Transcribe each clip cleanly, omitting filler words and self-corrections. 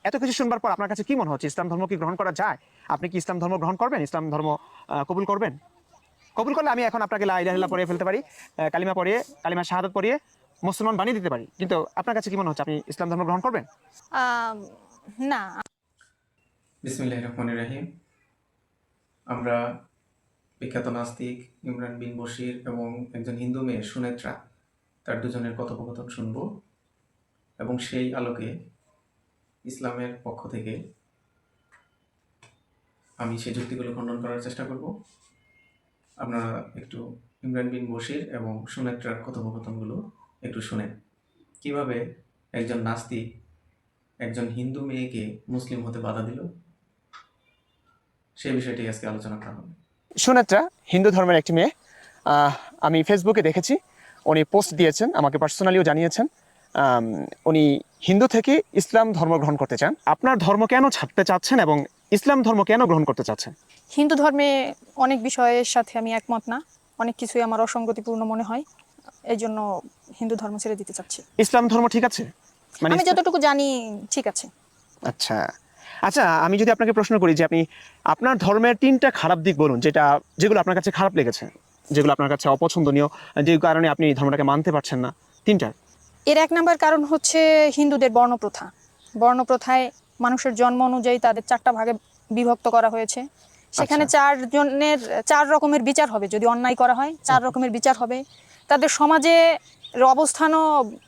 এত কিছু শুনবার পর আপনার কাছে কি মনে হচ্ছে, ইসলাম ধর্ম কি গ্রহণ করা যায়? আপনি কি ইসলাম ধর্ম গ্রহণ করবেন? ইসলাম ধর্ম কবুল করবেন? কবুল করলে আমি এখন আপনাকে লা ইলাহা ইল্লাল্লাহ পড়িয়ে ফেলতে পারি, কালিমা পড়িয়ে, কালিমা শাহাদাত পড়িয়ে মুসলমান বানিয়ে দিতে পারি। কিন্তু আপনার কাছে কি মনে হচ্ছে, আপনি ইসলাম ধর্ম গ্রহণ করবেন? আম, না। বিসমিল্লাহির রহমানির রহিম। আমরা বিখ্যাত নাস্তিক ইমরান বিন বশির এবং একজন হিন্দু মেয়ে সুনেত্রা, তার দুজনের কথোপকথন শুনব এবং সেই আলোকে ইসলামের পক্ষ থেকে আমি সেই যুক্তিগুলো খণ্ডন করার চেষ্টা করব। আপনারা একটু ইমরান বিন বশির এবং সুনেত্রার কথোপকথনগুলো একটু শুনেন, কিভাবে একজন নাস্তিক একজন হিন্দু মেয়েকে মুসলিম হতে বাধা দিল, সেই বিষয়টি আজকে আলোচনা করা হবে। সুনেত্রা হিন্দু ধর্মের একটি মেয়ে। আমি ফেসবুকে দেখেছি উনি পোস্ট দিয়েছেন, আমাকে পার্সোনালিও জানিয়েছেন উনি হিন্দু থেকে ইসলাম ধর্ম গ্রহণ করতে চান। আপনার ধর্ম কেন ছাড়তে চাচ্ছেন এবং ইসলাম ধর্ম কেন গ্রহণ করতে চাচ্ছেন? হিন্দু ধর্মে অনেক বিষয়ের সাথে আমি একমত না, অনেক কিছুই আমার অসঙ্গতিপূর্ণ মনে হয়, এই জন্য হিন্দু ধর্ম ছেড়ে দিতে চাচ্ছি। ইসলাম ধর্ম ঠিক আছে? আমি যতটুকু জানি ঠিক আছে। আচ্ছা আচ্ছা, আমি যদি আপনাকে প্রশ্ন করি যে আপনি আপনার ধর্মের 3টা খারাপ দিক বলুন, যেগুলো আপনার কাছে খারাপ লেগেছে, যেগুলো আপনার কাছে অপছন্দনীয়, যে কারণে আপনি ধর্মটাকে মানতে পারছেন না, 3টা। এর 1 নম্বর কারণ হচ্ছে হিন্দুদের বর্ণপ্রথা। বর্ণপ্রথায় মানুষের জন্ম অনুযায়ী তাদের 4টা ভাগে বিভক্ত করা হয়েছে। সেখানে 4 রকমের বিচার হবে, যদি অন্যায় করা হয় 4 রকমের বিচার হবে। তাদের সমাজে অবস্থানও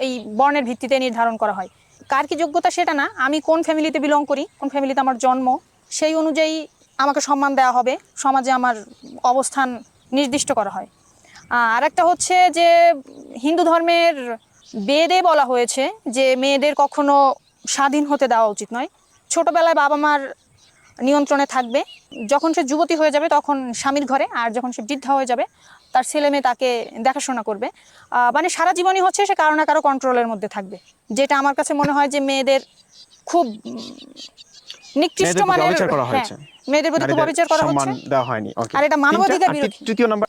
এই বর্ণের ভিত্তিতে নির্ধারণ করা হয়। কার কি যোগ্যতা সেটা না, আমি কোন ফ্যামিলিতে বিলং করি, কোন ফ্যামিলিতে আমার জন্ম, সেই অনুযায়ী আমাকে সম্মান দেওয়া হবে, সমাজে আমার অবস্থান নির্দিষ্ট করা হয়। আর একটা হচ্ছে যে হিন্দু ধর্মের বেদে বলা হয়েছে যে মেয়েদের কখনো স্বাধীন হতে দেওয়া উচিত নয়, ছোটবেলায় বাবা মার নিয়ন্ত্রণে থাকবে, যখন সে যুবতী হয়ে যাবে তখন স্বামীর ঘরে, আর যখন সে বৃদ্ধা হয়ে যাবে তার ছেলে মেয়ে তাকে দেখাশোনা করবে। মানে সারা জীবনই হচ্ছে সে কারো না কারো কন্ট্রোলের মধ্যে থাকবে, যেটা আমার কাছে মনে হয় যে মেয়েদের খুব নিকৃষ্ট মানের, হ্যাঁ, মেয়েদের প্রতি খুব অবিচার করা হচ্ছে, আর এটা মানবাধিকার বিরোধী।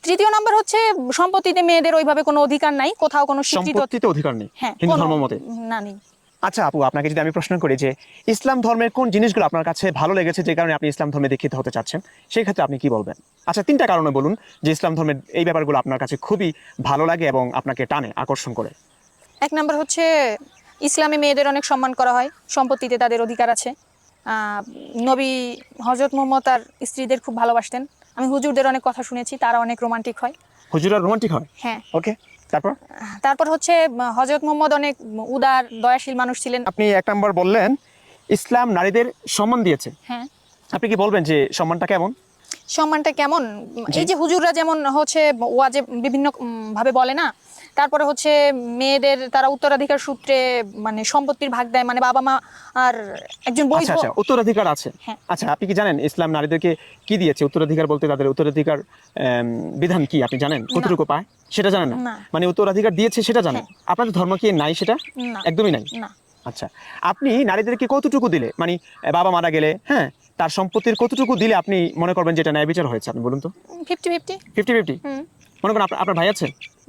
তৃতীয় নম্বর হচ্ছে সম্পত্তিতে মেয়েদের ওইভাবে কোনো অধিকার নাই, কোথাও কোনো স্বীকৃত অধিকার নেই হ্যাঁ হিন্দু ধর্ম মতে। না, নেই। আচ্ছা আপু, আপনাকে যদি আমি প্রশ্ন করি যে ইসলাম ধর্মের কোন জিনিসগুলো আপনার কাছে ভালো লেগেছে যে কারণে আপনি ইসলাম ধর্মে দীক্ষিত হতে চাচ্ছেন, সেই ক্ষেত্রে আপনি কি বলবেন? আচ্ছা 3টা কারণে বলুন যে ইসলাম ধর্মের এই ব্যাপারগুলো আপনার কাছে খুবই ভালো লাগে এবং আপনাকে টানে, আকর্ষণ করে। 1 নম্বর হচ্ছে ইসলামে মেয়েদের অনেক সম্মান করা হয়, সম্পত্তিতে তাদের অধিকার আছে। নবী হযরত মুহাম্মদ তার স্ত্রীদের খুব ভালোবাসতেন। আমি হুজুরদের অনেক কথা শুনেছি, তারা অনেক রোমান্টিক হয়। হুজুররা রোমান্টিক হয়? হ্যাঁ। ওকে, তারপর হচ্ছে হযরত মুহাম্মদ অনেক উদার দয়াশীল মানুষ ছিলেন। আপনি 1 নম্বর বললেন ইসলাম নারীদের সম্মান দিয়েছে। হ্যাঁ। আপনি কি বলবেন যে সম্মানটা কেমন? সম্মানটা কেমন? এই যে হুজুররা যেমন হচ্ছে ওয়াজে বিভিন্ন ভাবে বলে না, তারপরে হচ্ছে মেয়েদের তারা উত্তরাধিকার সূত্রে মানে সম্পত্তির ভাগ দেয়, মানে বাবা মা আর একজন বৈধ। আচ্ছা, উত্তরাধিকার আছে। হ্যাঁ। আচ্ছা, আপনি কি জানেন ইসলাম নারীদেরকে কি দিয়েছে? উত্তরাধিকার বলতে তাদের উত্তরাধিকার বিধান কি আপনি জানেন? কতটুকু পায় সেটা জানেন না? মানে উত্তরাধিকার দিয়েছে সেটা জানেন? আপনাদের ধর্ম কি নাই সেটা? একদমই নাই। আচ্ছা, আপনি নারীদেরকে কতটুকু দিলে, মানে বাবা মারা গেলে, হ্যাঁ, তার সম্পত্তির কতটুকু দিলে আপনি মনে করবেন যেটা ন্যায় বিচার হয়েছে? আপনি বলুন তো। 50-50 মনে করেন আপনার ভাই আছে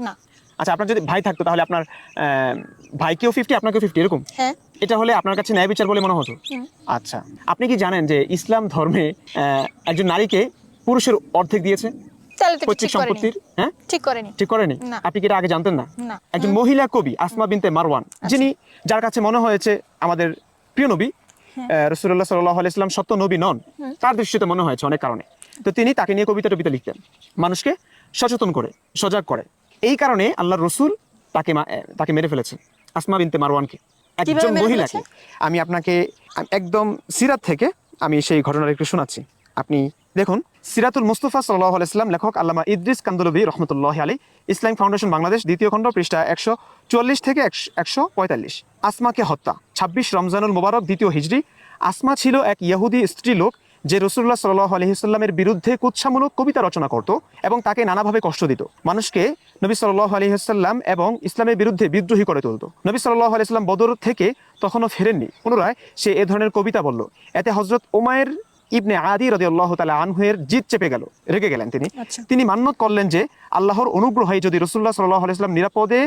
না? আচ্ছা, আপনার যদি ভাই থাকতো তাহলে আপনার ভাইকেও 50 আপনাকেও 50 এরকম? হ্যাঁ। এটা হলে আপনার কাছে ন্যায় বিচার বলে মনে হতো? আচ্ছা, আপনি কি জানেন যে ইসলাম ধর্মে একজন নারীকে পুরুষের অর্ধেক দিয়েছে পৈতৃক সম্পত্তির? হ্যাঁ, ঠিক করেনি। আপনি কি এটা আগে জানতেন না? একজন মহিলা কবি আসমা বিনতে মারওয়ান, যার কাছে মনে হয়েছে আমাদের প্রিয় নবী রাসূলুল্লাহ সাল্লাল্লাহু আলাইহি ওয়াসাল্লাম সত্য নবী নন, তার দৃষ্টিতে মনে হয়েছে অনেক কারণে, তো তিনি তাকে নিয়ে কবিতা লিখতেন, মানুষকে সচেতন করে, সজাগ করে। এই কারণে আল্লাহর রাসূল তাকে মেরে ফেলেছেন, আসমা বিনতে মারওয়ানকে, একজন মহিলাকে। আমি আপনাকে একদম সিরাত থেকে আমি সেই ঘটনাটা একটু শোনাচ্ছি। আপনি দেখুন, সিরাতুল মুস্তাফা সাল্লাল্লাহু আলাইহি ওয়াসাল্লাম, লেখক আল্লামা ইদ্রিস কান্দলবী রাহমাতুল্লাহি আলাইহি, ইসলামিক ফাউন্ডেশন বাংলাদেশ, 2য় খণ্ড, পৃষ্ঠা 144 থেকে 145। আসমাকে হত্যা, 26 রমজানুল মুবারক, 2য় হিজরি। আসমা ছিল এক ইহুদি স্ত্রীলোক যে রাসূলুল্লাহ সাল্লাল্লাহু আলাইহি ওয়াসাল্লামের বিরুদ্ধে কুৎসামূলক কবিতা রচনা করত এবং তাকে নানাভাবে কষ্ট দিত, মানুষকে নবী সাল্লাল্লাহু আলাইহি ওয়াসাল্লাম এবং ইসলামের বিরুদ্ধে বিদ্রোহী করে তুলত। নবী সাল্লাল্লাহু আলাইহি ওয়াসাল্লাম বদর থেকে তখনও ফেরেননি, পুনরায় সে এ ধরনের কবিতা বলল। এতে হযরত উমাইর ইবনে আদি রাদিয়াল্লাহু তাআলা আনহুর জিদ চেপে গেল, রেগে গেলেন তিনি। আচ্ছা। তিনি মান্যত করলেন যে আল্লাহর অনুগ্রহে যদি রাসূলুল্লাহ সাল্লাল্লাহু আলাইহি ওয়াসাল্লাম নিরাপদে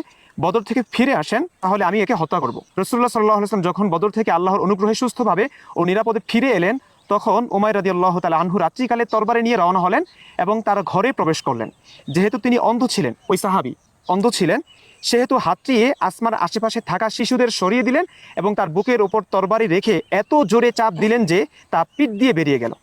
বদর থেকে ফিরে আসেন তাহলে আমি একে হত্যা করব। রাসূলুল্লাহ সাল্লাল্লাহু আলাইহি ওয়াসাল্লাম যখন বদর থেকে আল্লাহর অনুগ্রহে সুস্থভাবে ও নিরাপদে ফিরে এলেন তখন উমাইর রাদিয়াল্লাহু তাআলা আনহু রাত্রিকালে তরবারি নিয়ে রওনা হলেন এবং তার ঘরে প্রবেশ করলেন। যেহেতু তিনি অন্ধ ছিলেন, ওই সাহাবী অন্ধ ছিলেন, সেহেতু হাতটি আসমার আশেপাশে থাকা শিশুদের সরিয়ে দিলেন এবং তার বুকের ওপর তরবারি রেখে এত জোরে চাপ দিলেন যে তা পিঠ দিয়ে বেরিয়ে গেল।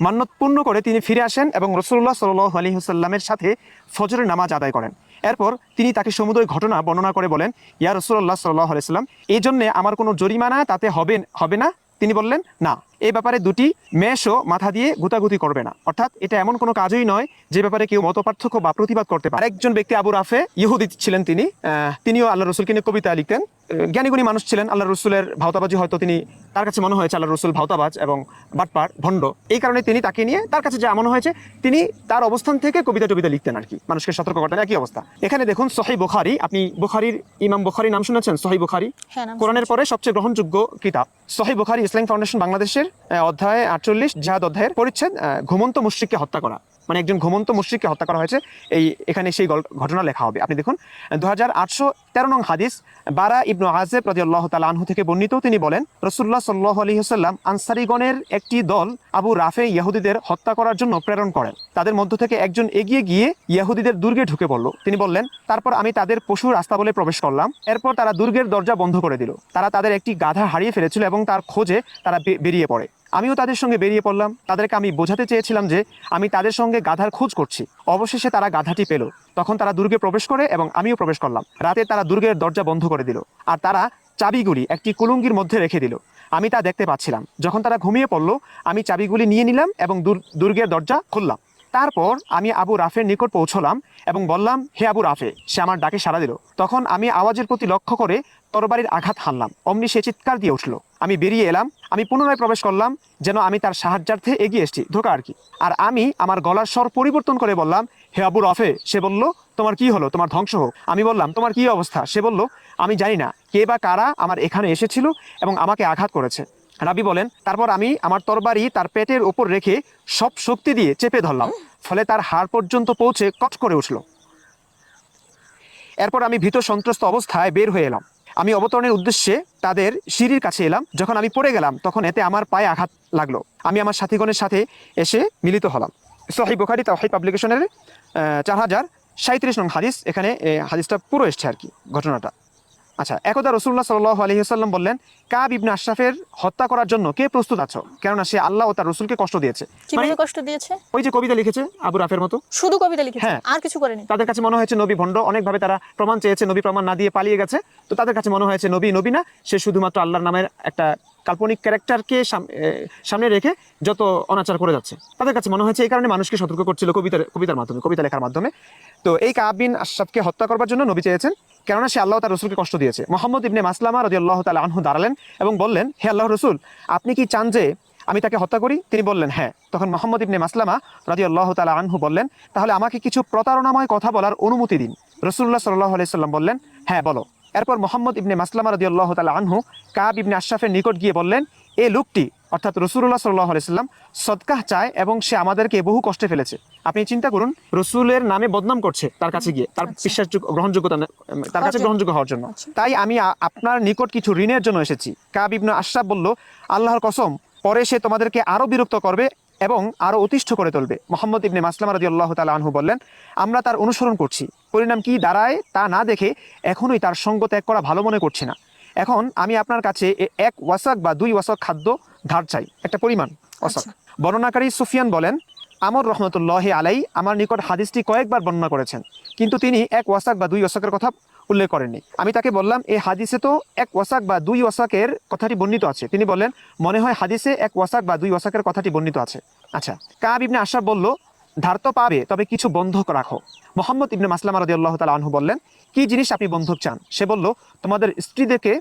মান্যত পূর্ণ করে তিনি ফিরে আসেন এবং রাসূলুল্লাহ সাল্লাল্লাহু আলাইহি ওয়াসাল্লামের সাথে ফজরের নামাজ আদায় করেন। এরপর তিনি তাকে সমুদয় ঘটনা বর্ণনা করে বলেন, ইয়া রাসূলুল্লাহ সাল্লাল্লাহু আলাইহি ওয়াসাল্লাম, এই জন্যে আমার কোনো জরিমানা তাতে হবে না? তিনি বললেন, না, এই ব্যাপারে দুটি মেষও মাথা দিয়ে গুতাগুতি করবে না। অর্থাৎ এটা এমন কোনো কাজই নয় যে ব্যাপারে কেউ মতপার্থক্য বা প্রতিবাদ করতে পারে। আরেকজন ব্যক্তি আবু রাফে, ইহুদি ছিলেন তিনিও আল্লাহ রসুলকে নিয়ে কবিতা লিখতেন। জ্ঞানীগুণী মানুষ ছিলেন। আল্লাহ রসুলের ভাওতাবাজি হয়তো তার কাছে মনে হয়েছে আল্লাহ রসুল ভাওতাবাজ এবং বাটপার ভণ্ড, এই কারণে তিনি তাকে নিয়ে তার কাছে যা মনে হয়েছে তিনি তার অবস্থান থেকে কবিতা টবিতা লিখতেন আর কি, মানুষকে সতর্ক করতেন। একই অবস্থা এখানে দেখুন, সহিহ বুখারী, আপনি বুখারীর ইমাম বুখারী নাম শুনেছেন? সহিহ বুখারী কোরআনের পরে সবচেয়ে গ্রহণযোগ্য কিতাব। সহিহ বুখারী ইসলামিক ফাউন্ডেশন বাংলাদেশের অধ্যায় 48 জিহাদ অধ্যায়ের পরিচ্ছেদ ঘুমন্ত মুশরিককে হত্যা করা, মানে একজন ঘুমন্ত মুশরিককে হত্যা করা হয়েছে, এখানে সেই ঘটনা লেখা হবে। আপনি দেখুন 2813 নং হাদিস, বারা ইবনু আযিব রাদিয়াল্লাহু তাআলা আনহু থেকে বর্ণিত। তিনি বলেন, রাসূলুল্লাহ সাল্লাল্লাহু আলাইহি ওয়াসাল্লাম আনসারীগণের একটি দল আবু রাফে ইহুদিদের হত্যা করার জন্য প্রেরণ করেন। তাদের মধ্য থেকে একজন এগিয়ে গিয়ে ইহুদিদের দুর্গে ঢুকে পড়ল। তিনি বললেন, তারপর আমি তাদের পশু রাস্তা বলে প্রবেশ করলাম। এরপর তারা দুর্গের দরজা বন্ধ করে দিল। তারা তাদের একটি গাধা হারিয়ে ফেলেছিল এবং তার খোঁজে তারা বেরিয়ে পড়ে। আমিও তাদের সঙ্গে বেরিয়ে পড়লাম। তাদেরকে আমি বোঝাতে চেয়েছিলাম যে আমি তাদের সঙ্গে গাধার খোঁজ করছি। অবশেষে তারা গাধাটি পেল। তখন তারা দুর্গে প্রবেশ করে এবং আমিও প্রবেশ করলাম। রাতে তারা দুর্গের দরজা বন্ধ করে দিল আর তারা চাবিগুলি একটি কুলুঙ্গির মধ্যে রেখে দিল। আমি তা দেখতে পাচ্ছিলাম। যখন তারা ঘুমিয়ে পড়ল আমি চাবিগুলি নিয়ে নিলাম এবং দুর্গের দরজা খুললাম। তারপর আমি আবু রাফের নিকট পৌঁছলাম এবং বললাম, হে আবু রাফে। সে আমার ডাকে সাড়া দিল। তখন আমি আওয়াজের প্রতি লক্ষ্য করে তরবারির আঘাত হানলাম। অমনি সে চিৎকার দিয়ে উঠল। আমি বেরিয়ে এলাম। আমি পুনরায় প্রবেশ করলাম যেন আমি তার সাহায্যার্থে এগিয়ে এসেছি, ধোকা আর কি। আর আমি আমার গলার স্বর পরিবর্তন করে বললাম, হে আবু রাফে। সে বলল, তোমার কি হলো? তোমার ধ্বংস হোক। আমি বললাম, তোমার কি অবস্থা? সে বলল, আমি জানি না কে বা কারা আমার এখানে এসেছিল এবং আমাকে আঘাত করেছে। রাবি বলেন, তারপর আমি আমার তরবারি তার পেটের উপর রেখে সব শক্তি দিয়ে চেপে ধরলাম, ফলে তার হাড় পর্যন্ত পৌঁছে কট করে উঠল। এরপর আমি ভীত সন্ত্রস্ত অবস্থায় বের হয়ে এলাম। আমি অবতরণের উদ্দেশ্যে তাদের সিঁড়ির কাছে এলাম। যখন আমি পড়ে গেলাম তখন এতে আমার পায়ে আঘাত লাগলো। আমি আমার সাথীগণের সাথে এসে মিলিত হলাম। সহিহ বুখারী তাওহীদ পাবলিকেশনের 4037 নং হাদিস, এখানে হাদিসটা পুরো এসছে আর কি, ঘটনাটা। আচ্ছা, একদা রাসূলুল্লাহ সাল্লাল্লাহু আলাইহি ওয়াসাল্লাম বললেন, কাব ইবনে আশরাফের হত্যা করার জন্য কে প্রস্তুত আছো? কেননা সে আল্লাহ ও তার রাসূলকে কষ্ট দিয়েছে। কিভাবে কষ্ট দিয়েছে? ওই যে কবিতা লিখেছে আবু রাফের মতো, শুধু কবিতা লিখেছে, আর কিছু করেনি। তাদের কাছে মনে হয়েছে নবী ভণ্ড। অনেকভাবে তারা প্রমাণ চেয়েছে, নবী প্রমাণ না দিয়ে পালিয়ে গেছে। তো তাদের কাছে মনে হয়েছে নবী না, সে শুধুমাত্র আল্লাহর নামের একটা কাল্পনিক ক্যারেক্টারকে সামনে রেখে যত অনাচার করে যাচ্ছে। তাদের কাছে মনে হয়েছে, এই কারণে মানুষকে সতর্ক করছিল কবিতার মাধ্যমে, কবিতা লেখার মাধ্যমে। তো এই কাব বিন আশরাফকে হত্যা করবার জন্য নবী চেয়েছেন, কেননা সে আল্লাহ তার রসুলকে কষ্ট দিয়েছে। মুহাম্মদ ইবনে মাসলামা রাদিয়াল্লাহু তাআলা আনহু দাঁড়ালেন এবং বললেন, হে আল্লাহর রসুল, আপনি কি চান যে আমি তাকে হত্যা করি? তিনি বললেন, হ্যাঁ। তখন মুহাম্মদ ইবনে মাসলামা রাদিয়াল্লাহু তাআলা আনহু বললেন, তাহলে আমাকে কিছু প্রতারণাময় কথা বলার অনুমতি দিন। রাসূলুল্লাহ সাল্লাল্লাহু আলাইহি সাল্লাম বললেন, হ্যাঁ বলো। এরপর মুহাম্মদ ইবনে মাসলামা রাদিয়াল্লাহু তাআলা আনহু কাব ইবনে আশরাফের নিকট গিয়ে বললেন, এই লোকটি অর্থাৎ রাসূলুল্লাহ সাল্লাল্লাহু আলাইহি সাল্লাম সদকাহ চায় এবং সে আমাদেরকে বহু কষ্টে ফেলেছে। আপনি চিন্তা করুন, রসুলের নামে বদনাম করছে তার কাছে গিয়ে, তার বিশ্বাসযোগ্য গ্রহণযোগ্যতা তার কাছে গ্রহণযোগ্য হওয়ার জন্য। তাই আমি আপনার নিকট কিছু ঋণের জন্য এসেছি। কাব ইবনে আশরাফ বলল, আল্লাহর কসম, পরে সে তোমাদেরকে আরো বিরক্ত করবে এবং আরো অতিষ্ঠ করে তুলবে। মুহাম্মদ ইবনে মাসলামা রাদিয়াল্লাহু তাআলা আনহু বললেন, আমরা তার অনুসরণ করছি, পরিণাম কি দাঁড়ায় তা না দেখে এখনোই তার সঙ্গ ত্যাগ করা ভালো মনে করছি না। এখন আমি আপনার কাছে 1 ওয়াসাক বা 2 ওয়াসাক খাদ্য ধার চাই, একটা পরিমাণ ওয়াসাক। বর্ণনাকারী সুফিয়ান বলেন, আমর রহমতুল্লাহি আলাই আমার নিকট হাদিসটি কয়েকবার বর্ণনা করেছেন, কিন্তু তিনি 1 ওয়াসাক বা 2 ওয়াসাকের কথা উল্লেখ করেননি। আমি তাকে বললাম, এই হাদিসে তো 1 ওয়াসাক বা 2 ওয়াসাকের কথাটি বর্ণিত আছে। তিনি বললেন, মনে হয় হাদিসে 1 ওয়াসাক বা 2 ওয়াসাকের কথাটি বর্ণিত আছে। আচ্ছা, কাব ইবনে আশরাফ বলল, ধার তো পাবে, তবে কিছু বন্ধক রাখো। মুহাম্মদ ইবনে মাসলামা রাদিয়াল্লাহু তাআলা আনহু বললেন, কি জিনিস আপনি বন্ধক চান? সে বলল, তোমাদের স্ত্রীদেরকে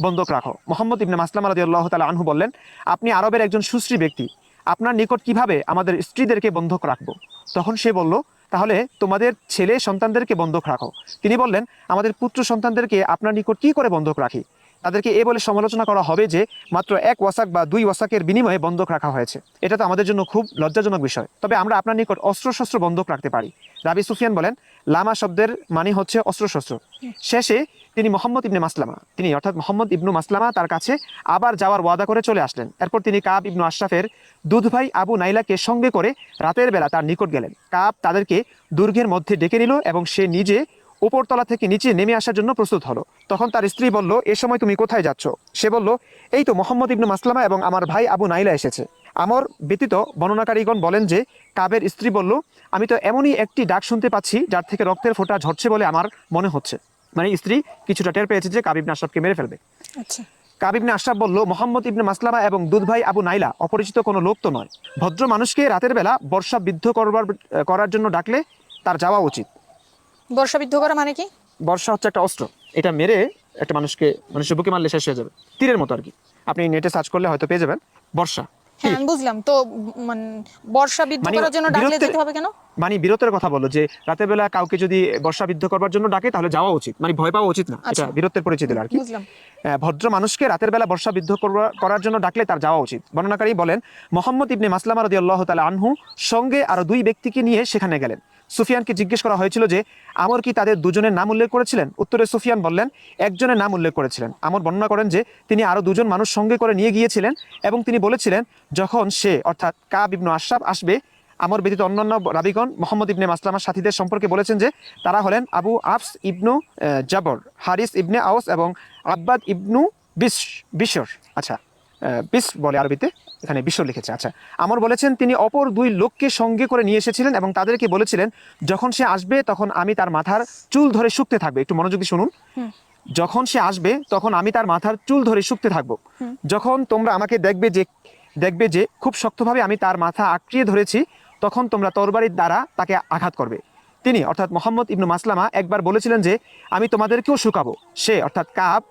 বন্ধক রাখো। মুহাম্মদ ইবনে মাসলামা রাদিয়াল্লাহু তাআলা আনহু বললেন, আপনি আরবের একজন সুশ্রী ব্যক্তি, আপনার নিকট কিভাবে আমাদের স্ত্রীদেরকে বন্ধক রাখবো? তখন সে বলল, তাহলে তোমাদের ছেলে সন্তানদেরকে বন্ধক রাখো। তিনি বললেন, আমাদের পুত্র সন্তানদেরকে আপনার নিকট কি করে বন্ধক রাখি? তাদেরকে এ বলে সমালোচনা করা হবে যে মাত্র 1 ওয়াসাক বা 2 ওয়াসাকের বিনিময়ে বন্ধক রাখা হয়েছে। এটা তো আমাদের জন্য খুব লজ্জাজনক বিষয়। তবে আমরা আপনার নিকট অস্ত্রশস্ত্র বন্ধক রাখতে পারি। রাবি সুফিয়ান বলেন, লামা শব্দের মানে হচ্ছে অস্ত্রশস্ত্র। শেষে তিনি মোহাম্মদ ইবনে মাসলামা, তিনি অর্থাৎ মোহাম্মদ ইবনু মাসলামা তার কাছে আবার যাওয়ার ওয়াদা করে চলে আসলেন। এরপর তিনি কাব ইবনু আশরাফের দুধ ভাই আবু নাইলাকে সঙ্গে করে রাতের বেলা তার নিকট গেলেন। কাব তাদেরকে দুর্গের মধ্যে ডেকে নিল এবং সে নিজে উপরতলা থেকে নিচে নেমে আসার জন্য প্রস্তুত হলো। তখন তার স্ত্রী বলল, এ সময় তুমি কোথায় যাচ্ছ? সে বলল, এই তো মোহাম্মদ ইবনু মাসলামা এবং আমার ভাই আবু নাইলা এসেছে। আমার ব্যতীত বর্ণনাকারীগণ বলেন যে কাবের স্ত্রী বলল, আমি তো এমনই একটি ডাক শুনতে পাচ্ছি যার থেকে রক্তের ফোঁটা ঝরছে বলে আমার মনে হচ্ছে। মানে স্ত্রী কিছুটা টের পেয়েছে যে কাব ইবনে আশরাফকে মেরে ফেলবে। আচ্ছা, কাব ইবনে আশরাফ বলল, মোহাম্মদ ইবনে মাসলামা এবং দুধ ভাই আবু নাইলা অপরিচিত কোনো লোক তো নয়। ভদ্র মানুষকে রাতের বেলা বর্ষা বিদ্ধ করার জন্য ডাকলে তার যাওয়া উচিত। বর্ষাবিদ্ধ করা মানে কি? বর্ষা হচ্ছে একটা অস্ত্র, এটা মেরে একটা মানুষের বুকে মারলে শেষ হয়ে যাবে, তীরের মতো আর কি। আপনি নেটে সার্চ করলে হয়তো পেয়ে যাবেন বর্ষা। হ্যাঁ, আমি বুঝলাম। তো মানে বর্ষাবিদ্ধ করার জন্য ডাকলে যেতে হবে কেন? মানে বীরত্বের কথা বললো যে রাতের বেলা কাউকে যদি বর্ষাবিদ্ধ করবার জন্য ডাকে তাহলে যাওয়া উচিত, মানে ভয় পাওয়া উচিত না। এটা বীরত্বের পরিচয় দিল আর কি। বুঝলাম। ভদ্র মানুষকে রাতের বেলা বর্ষাবিদ্ধ করার জন্য ডাকলে তার যাওয়া উচিত। বর্ণনাকারী বলেন, মোহাম্মদ ইবনে মাসলামা রাদিয়াল্লাহু তাআলা আনহু সঙ্গে আরো 2 ব্যক্তিকে নিয়ে সেখানে গেলেন। সুফিয়ানকে জিজ্ঞেস করা হয়েছিল যে আমর কি তাদের দুজনের নাম উল্লেখ করেছিলেন? উত্তরে সুফিয়ান বললেন, একজনের নাম উল্লেখ করেছিলেন। আমর বর্ণনা করেন যে তিনি আরো 2জন মানুষ সঙ্গে করে নিয়ে গিয়েছিলেন এবং তিনি বলেছিলেন, যখন সে অর্থাৎ কাব ইবনু আশরাফ আসবে, আমর ব্যতীত অন্যান্য রাবীগণ মোহাম্মদ ইবনে মাসলামার সাথীদের সম্পর্কে বলেছেন যে তারা হলেন আবু আফস ইবনু জাবর, হারিস ইবনে আউস এবং আব্বাদ ইবনু বিশর। আচ্ছা, বিশ বলে আরবিতে, এখানে বিশর লিখেছে। আচ্ছা, আমর বলেছেন তিনি অপর 2 লোককে সঙ্গে করে নিয়ে এসেছিলেন এবং তাদেরকে বলেছিলেন, যখন সে আসবে তখন আমি তার মাথার চুল ধরে শুকতে থাকবে। একটু মনোযোগ দিয়ে শুনুন। যখন সে আসবে তখন আমি তার মাথার চুল ধরে শুকতে থাকবো। যখন তোমরা আমাকে দেখবে যে খুব শক্তভাবে আমি তার মাথা আঁকড়িয়ে ধরেছি, তখন তোমরা তরবারির দ্বারা তাকে আঘাত করবে। তিনি অর্থাৎ মোহাম্মদ ইবনু মাসলামা একবার বলেছিলেন যে আমি তোমাদেরকেও শুকাবো। সে অর্থাৎ কাব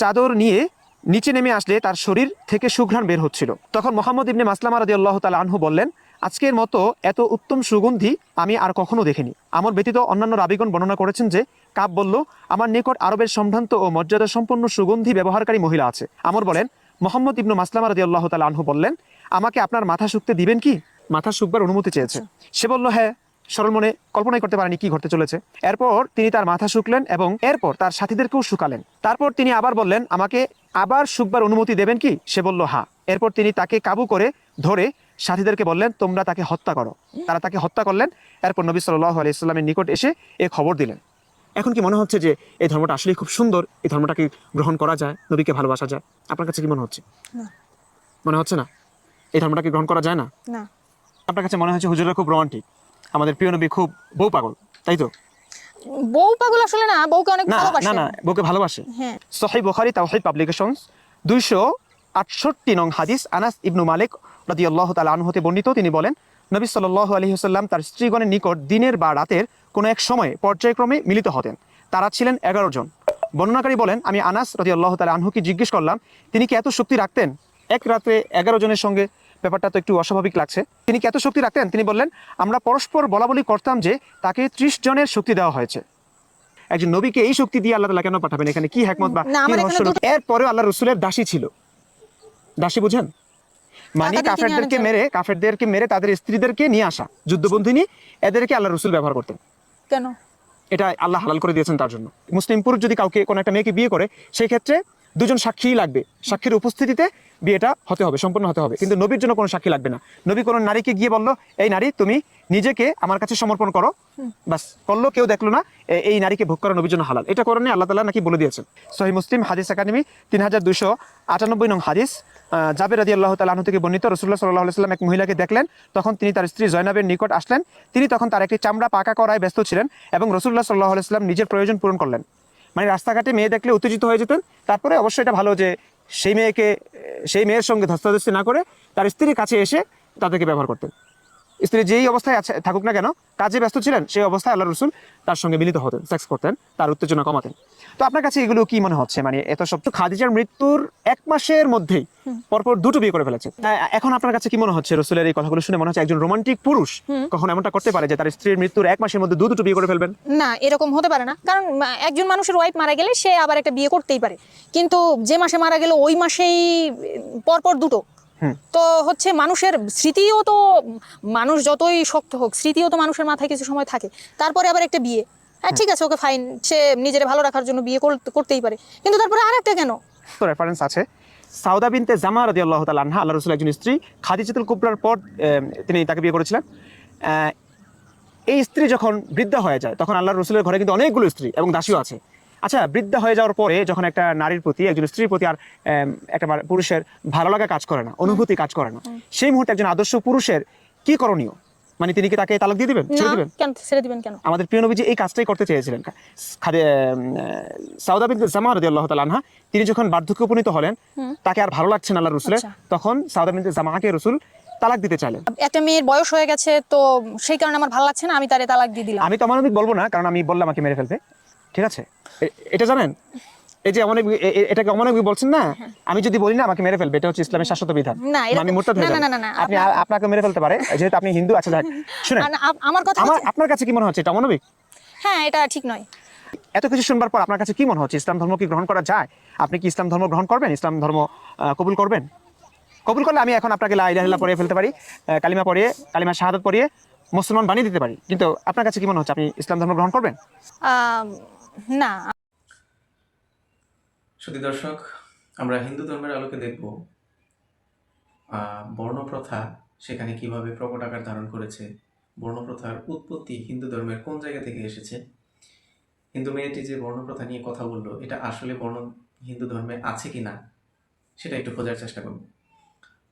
চাদর নিয়ে নিচে নেমে আসলে তার শরীর থেকে সুঘ্রাণ বের হচ্ছিল। তখন মোহাম্মদ ইবনে মাসলামা রাদিয়াল্লাহু তাআলা আনহু বললেন, আজকের মতো এত উত্তম সুগন্ধি আমি আর কখনো দেখিনি। আমার ব্যতীত অন্যান্য রাবীগণ বর্ণনা করেছেন যে কাব বলল, আমার নিকট আরবের সম্ভ্রান্ত ও মর্যাদা সম্পন্ন সুগন্ধি ব্যবহারকারী মহিলা আছে। আমর বলেন, মোহাম্মদ ইবনু মাসলামা রাদিয়াল্লাহু তাআলা আনহু বললেন, আমাকে আপনার মাথা শুকতে দিবেন কি? মাথা শুকবার অনুমতি চেয়েছে। সে বলল, হ্যাঁ। সরল মনে কল্পনাই করতে পারেনি কি ঘটতে চলেছে। এরপর তিনি তার মাথা শুকলেন এবং এরপর তার সাথীদেরকেও শুকালেন। তারপর তিনি আবার বললেন, আমাকে আবার শুকবার অনুমতি দেবেন কি? সে বলল, হ্যাঁ। এরপর তিনি তাকে কাবু করে ধরে সাথীদেরকে বললেন, তোমরা তাকে হত্যা করো। তারা তাকে হত্যা করলেন। এরপর নবী সাল্লাল্লাহু আলাইহি ওয়াসাল্লামের নিকট এসে এ খবর দিলেন। এখন কি মনে হচ্ছে যে এই ধর্মটা আসলে খুব সুন্দর, এই ধর্মটাকে গ্রহণ করা যায়, নবীকে ভালোবাসা যায়? আপনার কাছে কি মনে হচ্ছে? না। মনে হচ্ছে না এই ধর্মটাকে গ্রহণ করা যায় না? না। আপনার কাছে মনে হচ্ছে হুজুররা খুব রোমান্টিক, আমাদের প্রিয় নবী খুব বউ পাগল, তাই তো? বউ পাগল আসলে না, বউকে অনেক না ভালোবাসে। না না, বউকে ভালোবাসে। হ্যাঁ। সহিহ বুখারী তাওহীদ পাবলিকেশনস 268 নং হাদিস, আনাস ইবনু মালিক রাদিয়াল্লাহু তাআলা আনহু হতে বর্ণিত। তিনি বলেন, নবী সাল্লাল্লাহু আলাইহি ওয়াসাল্লাম তার স্ত্রীগণের নিকট দিনের বা রাতের কোনো এক সময়ে পর্যায়ক্রমে মিলিত হতেন। তারা ছিলেন 11 জন। বর্ণনাকারী বলেন, আমি আনাস রাদিয়াল্লাহু তাআলা আনহুকে জিজ্ঞেস করলাম, তিনি কি এত শক্তি রাখতেন? এক রাতে 11 জনের সঙ্গে, ব্যাপারটা তো একটু অস্বাভাবিক লাগছে। তিনি কি এত শক্তি রাখতেন? তিনি বললেন, আমরা পরস্পর বলাবলি করতাম যে তাকে 30 জনের শক্তি দেওয়া হয়েছে। একজন নবীকে এই শক্তি দিয়ে আল্লাহ তাআলা কেন পাঠাবেন? এখানে কি হিকমত বা কি রহস্য? এরপরেও আল্লাহ রাসূলের দাসী ছিল। দাসী বুঝেন? মানে কাফেরদেরকে মেরে তাদের স্ত্রীদেরকে নিয়ে আসা, যুদ্ধবন্দিনী, এদেরকে আল্লাহ রাসূল ব্যবহার করতেন। কেন? এটা আল্লাহ হালাল করে দিয়েছেন তার জন্য। মুসলিম পুরুষ যদি কাউকে কোনো একটা মেয়েকে বিয়ে করে, সেই ক্ষেত্রে 2 জন সাক্ষীই লাগবে। সাক্ষীর উপস্থিতিতে বিয়েটা হতে হবে, সম্পূর্ণ হতে হবে। কিন্তু নবীর জন্য কোনো সাক্ষী লাগবে না। নবী কোনো নারীকে গিয়ে বলল, এই নারী তুমি নিজেকে আমার কাছে সমর্পণ করো, বাস করলো, কেউ দেখলো না, এই নারীকে ভোগ করা নবীর জন্য হালাল। এটা করণে আল্লাহ তাআলা নাকি বলে দিয়েছেন। সহিহ মুসলিম হাদিস একাডেমি 3298 নং হাদিস, জাবের রাদিয়াল্লাহু তাআলা আনহু থেকে বর্ণিত, রাসূলুল্লাহ সাল্লাল্লাহু আলাইহি ওয়াসাল্লাম এক মহিলাকে দেখলেন। তখন তিনি তার স্ত্রী জয়নাবের নিকট আসলেন। তিনি তখন তার একটি চামড়া পাকা করায় ব্যস্ত ছিলেন এবং রাসূলুল্লাহ সাল্লাল্লাহু আলাইহি ওয়াসাল্লাম নিজের প্রয়োজন পূরণ করলেন। মানে রাস্তাঘাটে মেয়ে দেখলে উত্তেজিত হয়ে যেতেন। তারপরে অবশ্যই এটা ভালো যে সেই মেয়ের সঙ্গে ধস্তাধস্তি না করে তার স্ত্রীর কাছে এসে তাদেরকে ব্যবহার করতেন। স্ত্রী যেই অবস্থায় আছে থাকুক না কেন, কাজে ব্যস্ত ছিলেন, সেই অবস্থায় আল্লাহ রসুল তার সঙ্গে মিলিত হতেন, সেক্স করতেন, তার উত্তেজনা কমাতেন। তো আপনার কাছে এগুলো কি মনে হচ্ছে? মানে এত সব তো খাদিজার মৃত্যুর 1 মাসের মধ্যেই পরপর 2টো বিয়ে করে ফেলেছে। এখন আপনার কাছে কি মনে হচ্ছে রসুলের এই কথাগুলো শুনে মনে হচ্ছে একজন রোমান্টিক পুরুষ কখন এমনটা করতে পারে যে তার স্ত্রীর মৃত্যুর 1 মাসের মধ্যে দুটো বিয়ে করে ফেলবেন? না, এরকম হতে পারে না। কারণ একজন মানুষের ওয়াইফ মারা গেলে সে আবার একটা বিয়ে করতেই পারে, কিন্তু যে মাসে মারা গেল ওই মাসেই পরপর 2টো, তো হচ্ছে মানুষের স্মৃতিও তো, মানুষ যতই শক্ত হোক স্মৃতিও তো মানুষের মাথায় কিছু সময় থাকে, তারপরে আবার একটা বিয়ে। হ্যাঁ ঠিক আছে, ওকে ফাইন, সে নিজের ভালো রাখার জন্য বিয়ে করতেই পারে, কিন্তু তারপরে আরেকটা কেন? তো রেফারেন্স আছে সাউদা বিনতে জামা রাদিয়াল্লাহু তাআলা আনহা, আল্লাহ রাসূলের একজন স্ত্রী, খাদিজাতুল কুবরার পর তিনি তাকে বিয়ে করেছিলেন। এই স্ত্রী যখন বৃদ্ধা হয়ে যায় তখন আল্লাহ রসুলের ঘরে কিন্তু অনেকগুলো স্ত্রী এবং দাসীও আছে। আচ্ছা, বৃদ্ধা হয়ে যাওয়ার পরে যখন একটা নারীর প্রতি, একজন স্ত্রীর প্রতি আর একটা পুরুষের ভালো লাগা কাজ করে না, অনুভূতি কাজ করে না, সেই মুহূর্তে একজন আদর্শ পুরুষের কি করণীয়? মানে তিনি কি তাকে তালাক দিয়ে দিবেন, ছেড়ে দিবেন? কেন ছেড়ে দিবেন কেন? আমাদের প্রিয় নবীজি এই কাজটাই করতে চেয়েছিলেন। সাউদা বিনতে জামা রাদিয়াল্লাহু তাআলা আনহা, তিনি যখন বার্ধক্যে উপনীত হলেন, তাকে আর ভালো লাগছে না আল্লাহ রসুলের, তখন সাউদা বিনতে জামাকে রসুল তালাক দিতে চাইলেন। একটা মেয়ের বয়স হয়ে গেছে, তো সেই কারণে আমার ভালো লাগছে না, আমি তারে তালাক দিয়ে দিলাম। আমি তো অমানবিক বলবো না, কারণ আমি বললে আমাকে মেরে ফেলবে, ঠিক আছে? এটা জানেন, এই যে অমানবিক, এটাকে অমানবিক বলছেন না, আমি যদি বলি না আমাকে মেরে ফেলবে, এটা হচ্ছে ইসলামের শাশ্বত বিধান। আমি মুরতাদ হয়ে যাব। আপনি আপনাকে মেরে ফেলতে পারে, যেহেতু আপনি হিন্দু। আচ্ছা যাক, শুনেন আমার কথা, আপনার কাছে কি মনে হচ্ছে এটা অমানবিক? হ্যাঁ, এটা ঠিক নয়। এত কিছু শুনবার পর আপনার কাছে কি মনে হচ্ছে? ইসলাম ধর্ম কি গ্রহণ করা যায়? আপনি কি ইসলাম ধর্ম গ্রহণ করবেন? ইসলাম ধর্ম কবুল করবেন? কবুল করলে আমি এখন আপনাকে লা ইলাহা ইল্লাল্লাহ পড়িয়ে ফেলতে পারি, কালিমা পড়িয়ে, কালিমা শাহাদাত পড়িয়ে মুসলমান বানিয়ে দিতে পারি, কিন্তু আপনার কাছে কি মনে হচ্ছে আপনি ইসলাম ধর্ম গ্রহণ করবেন? না। সুধী দর্শক, আমরা হিন্দু ধর্মের আলোকে দেখব বর্ণপ্রথা সেখানে কিভাবে প্রকট আকার ধারণ করেছে, বর্ণপ্রথার উৎপত্তি হিন্দু ধর্মের কোন জায়গা থেকে এসেছে, হিন্দু মেয়েটি যে বর্ণপ্রথা নিয়ে কথা বললো এটা আসলে হিন্দু ধর্মে আছে কি না সেটা একটু খোঁজার চেষ্টা করব।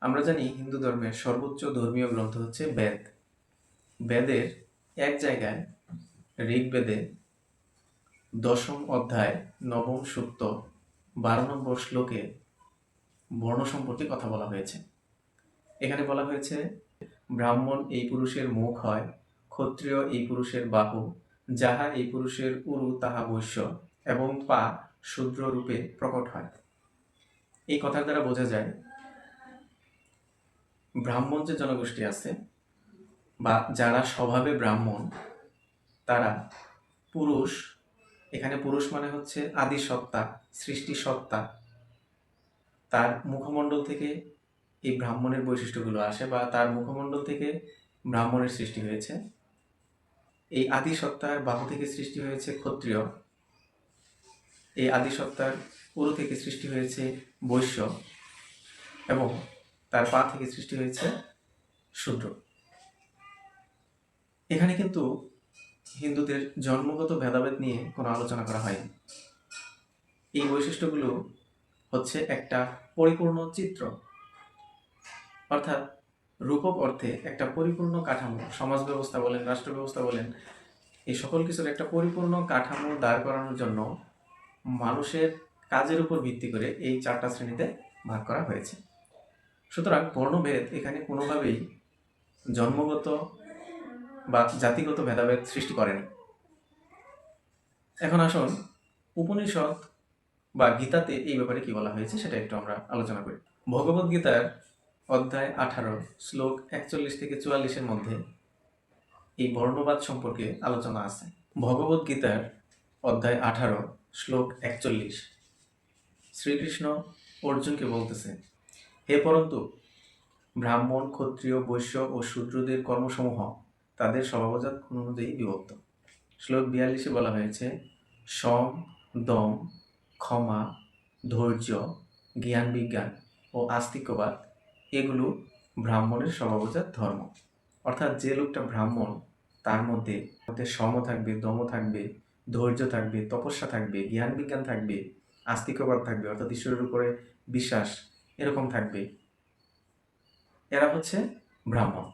আমরা জানি হিন্দু ধর্মের সর্বোচ্চ ধর্মীয় গ্রন্থ হচ্ছে বেদ। বেদের এক জায়গায়, ঋগ্বেদে 10ম অধ্যায় 9ম সূক্ত 12 নম্বর শ্লোকে বর্ণ সম্পর্কে কথা বলা হয়েছে। এখানে বলা হয়েছে, ব্রাহ্মণ এই পুরুষের মুখ হয়, ক্ষত্রিয় এই পুরুষের বাহু, যাহা এই পুরুষের উরু তাহা বৈশ্য, এবং পা শূদ্র রূপে প্রকট হয়। এই কথার দ্বারা বোঝা যায় ব্রাহ্মণ যে জনগোষ্ঠী আছে বা যারা স্বভাবে ব্রাহ্মণ, তারা পুরুষ, এখানে পুরুষ মানে হচ্ছে আদি সত্তা, সৃষ্টি সত্তা, তার মুখমণ্ডল থেকে এই ব্রাহ্মণের বৈশিষ্ট্যগুলো আসে বা তার মুখমণ্ডল থেকে ব্রাহ্মণের সৃষ্টি হয়েছে। এই আদি সত্তার বাহু থেকে সৃষ্টি হয়েছে ক্ষত্রিয়, এই আদি সত্তার উরু থেকে সৃষ্টি হয়েছে বৈশ্য, এবং তার পা থেকে সৃষ্টি হয়েছে শূদ্র। এখানে কিন্তু হিন্দুদের জন্মগত ভেদাভেদ নিয়ে কোনো আলোচনা করা হয়নি। এই বৈশিষ্ট্যগুলো হচ্ছে একটা পরিপূর্ণ চিত্র, অর্থাৎ রূপক অর্থে একটা পরিপূর্ণ কাঠামো, সমাজ ব্যবস্থা বলেন, রাষ্ট্র ব্যবস্থা বলেন, এই সকল কিছুর একটা পরিপূর্ণ কাঠামো দাঁড় করানোর জন্য মানুষের কাজের উপর ভিত্তি করে এই 4টা শ্রেণীতে ভাগ করা হয়েছে। সুতরাং বর্ণভেদ এখানে কোনোভাবেই জন্মগত বা জাতিগত ভেদাভেদ সৃষ্টি করেনি। এখন আসুন উপনিষদ বা গীতাতে এই ব্যাপারে কি বলা হয়েছে সেটা একটু আমরা আলোচনা করি। ভগবদ গীতার অধ্যায় 18 শ্লোক 41 থেকে 44-এর মধ্যে এই বর্ণবাদ সম্পর্কে আলোচনা আছে। ভগবদ গীতার অধ্যায় 18 শ্লোক 41, শ্রীকৃষ্ণ অর্জুনকে বলতেছে, হে পরন্তু, ব্রাহ্মণ, ক্ষত্রিয়, বৈশ্য ও শূদ্রদের কর্মসমূহ তাদের স্বভাবজাত গুণ অনুযায়ী বিভক্ত। শ্লোক 42-এ বলা হয়েছে, সম, দম, ক্ষমা, ধৈর্য, জ্ঞান বিজ্ঞান ও আস্তিক্যবাদ এগুলো ব্রাহ্মণের স্বভাবজাত ধর্ম। অর্থাৎ যে লোকটা ব্রাহ্মণ তার মধ্যে সম থাকবে, দম থাকবে, ধৈর্য থাকবে, তপস্যা থাকবে, জ্ঞান বিজ্ঞান থাকবে, আস্তিক্যবাদ থাকবে, অর্থাৎ ঈশ্বরের উপরে বিশ্বাস এরকম থাকবে, এরা হচ্ছে ব্রাহ্মণ।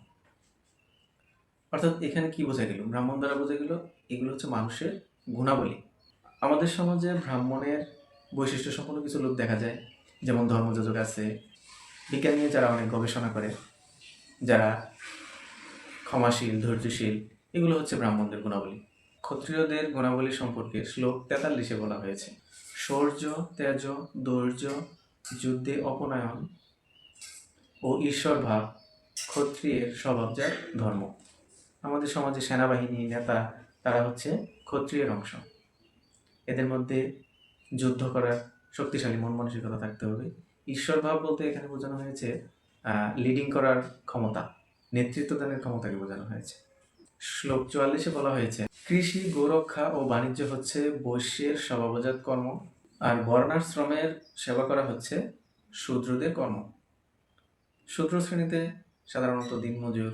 অর্থাৎ এখানে কি বোঝা গেল? ব্রাহ্মণ দ্বারা বোঝা গেল এগুলো হচ্ছে মানুষের গুণাবলী। আমাদের সমাজে ব্রাহ্মণের বৈশিষ্ট্য সম্পন্ন কিছু লোক দেখা যায়, যেমন ধর্মযাজক আছে, বিজ্ঞান নিয়ে যারা অনেক গবেষণা করে, যারা ক্ষমাশীল, ধৈর্যশীল, এগুলো হচ্ছে ব্রাহ্মণদের গুণাবলী। ক্ষত্রিয়দের গুণাবলী সম্পর্কে শ্লোক 43-এ বলা হয়েছে, শৌর্য, তেজ, ধৈর্য, যুদ্ধে অপনয়ন ও ঈশ্বর ভাব ক্ষত্রিয়ের স্বভাবজাত ধর্ম। আমাদের সমাজে সেনাবাহিনী, নেতা, তারা হচ্ছে ক্ষত্রিয়ের অংশ। এদের মধ্যে যুদ্ধ করার শক্তিশালী মন মানসিকতা থাকতে হবে। ঈশ্বর ভাব বলতে এখানে বোঝানো হয়েছে লিডিং করার ক্ষমতা, নেতৃত্ব দানের ক্ষমতাকে বোঝানো হয়েছে। শ্লোক 44-এ বলা হয়েছে, কৃষি, গোরক্ষা ও বাণিজ্য হচ্ছে বৈশ্যের স্বভাবজাত কর্ম, আর বর্ণাশ্রমের সেবা করা হচ্ছে শূদ্রদের কর্ম। শূদ্র শ্রেণীতে সাধারণত দিনমজুর,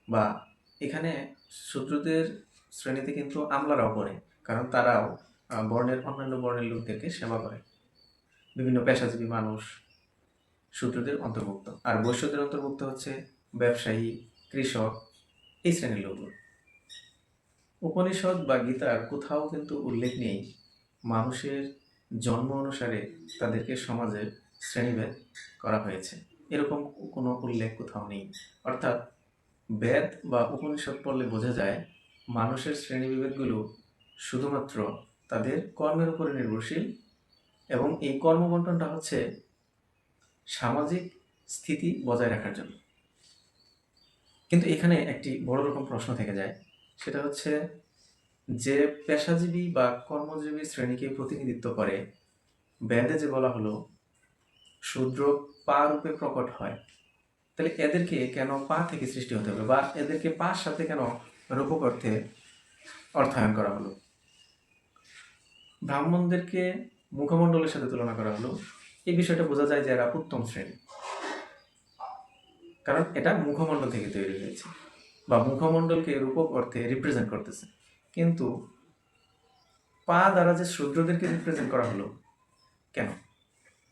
বা এখানে শূদ্রদের শ্রেণীতে কিন্তু আমলারাও পড়ে, কারণ তারাও অন্যান্য বর্ণের লোকদেরকে সেবা করে। বিভিন্ন পেশাজীবী মানুষ শূদ্রদের অন্তর্ভুক্ত, আর বৈশ্যদের অন্তর্ভুক্ত হচ্ছে ব্যবসায়ী, কৃষক, এই শ্রেণীর লোকগুলো। উপনিষদ বা গীতার কোথাও কিন্তু উল্লেখ নেই মানুষের জন্ম অনুসারে তাদেরকে সমাজে শ্রেণীভেদ করা হয়েছে, এরকম কোনো উল্লেখ কোথাও নেই। অর্থাৎ বেদ বা উপনিষদ পড়লে বোঝা যায় মানুষের শ্রেণীবিভেদগুলো শুধুমাত্র তাদের কর্মের উপরে নির্ভরশীল, এবং এই কর্মবন্টনটা হচ্ছে সামাজিক স্থিতি বজায় রাখার জন্য। কিন্তু এখানে একটি বড় রকম প্রশ্ন থেকে যায়, সেটা হচ্ছে যে পেশাজীবী বা কর্মজীবী শ্রেণীকে প্রতিনিধিত্ব করে বেদে যে বলা হলো শূদ্র পা রূপে প্রকট হয়, তাহলে এদেরকে কেন পা থেকে সৃষ্টি হতে হবে, বা এদেরকে পার সাথে কেন রূপক অর্থে অর্থায়ন করা হলো? ব্রাহ্মণদেরকে মুখমণ্ডলের সাথে তুলনা করা হলো, এই বিষয়টা বোঝা যায় যে এরা উত্তম শ্রেণী, কারণ এটা মুখমণ্ডল থেকে তৈরি হয়েছে বা মুখমণ্ডলকে রূপক অর্থে রিপ্রেজেন্ট করতেছে। কিন্তু পা দ্বারা যে শূদ্রদেরকে রিপ্রেজেন্ট করা হলো কেন?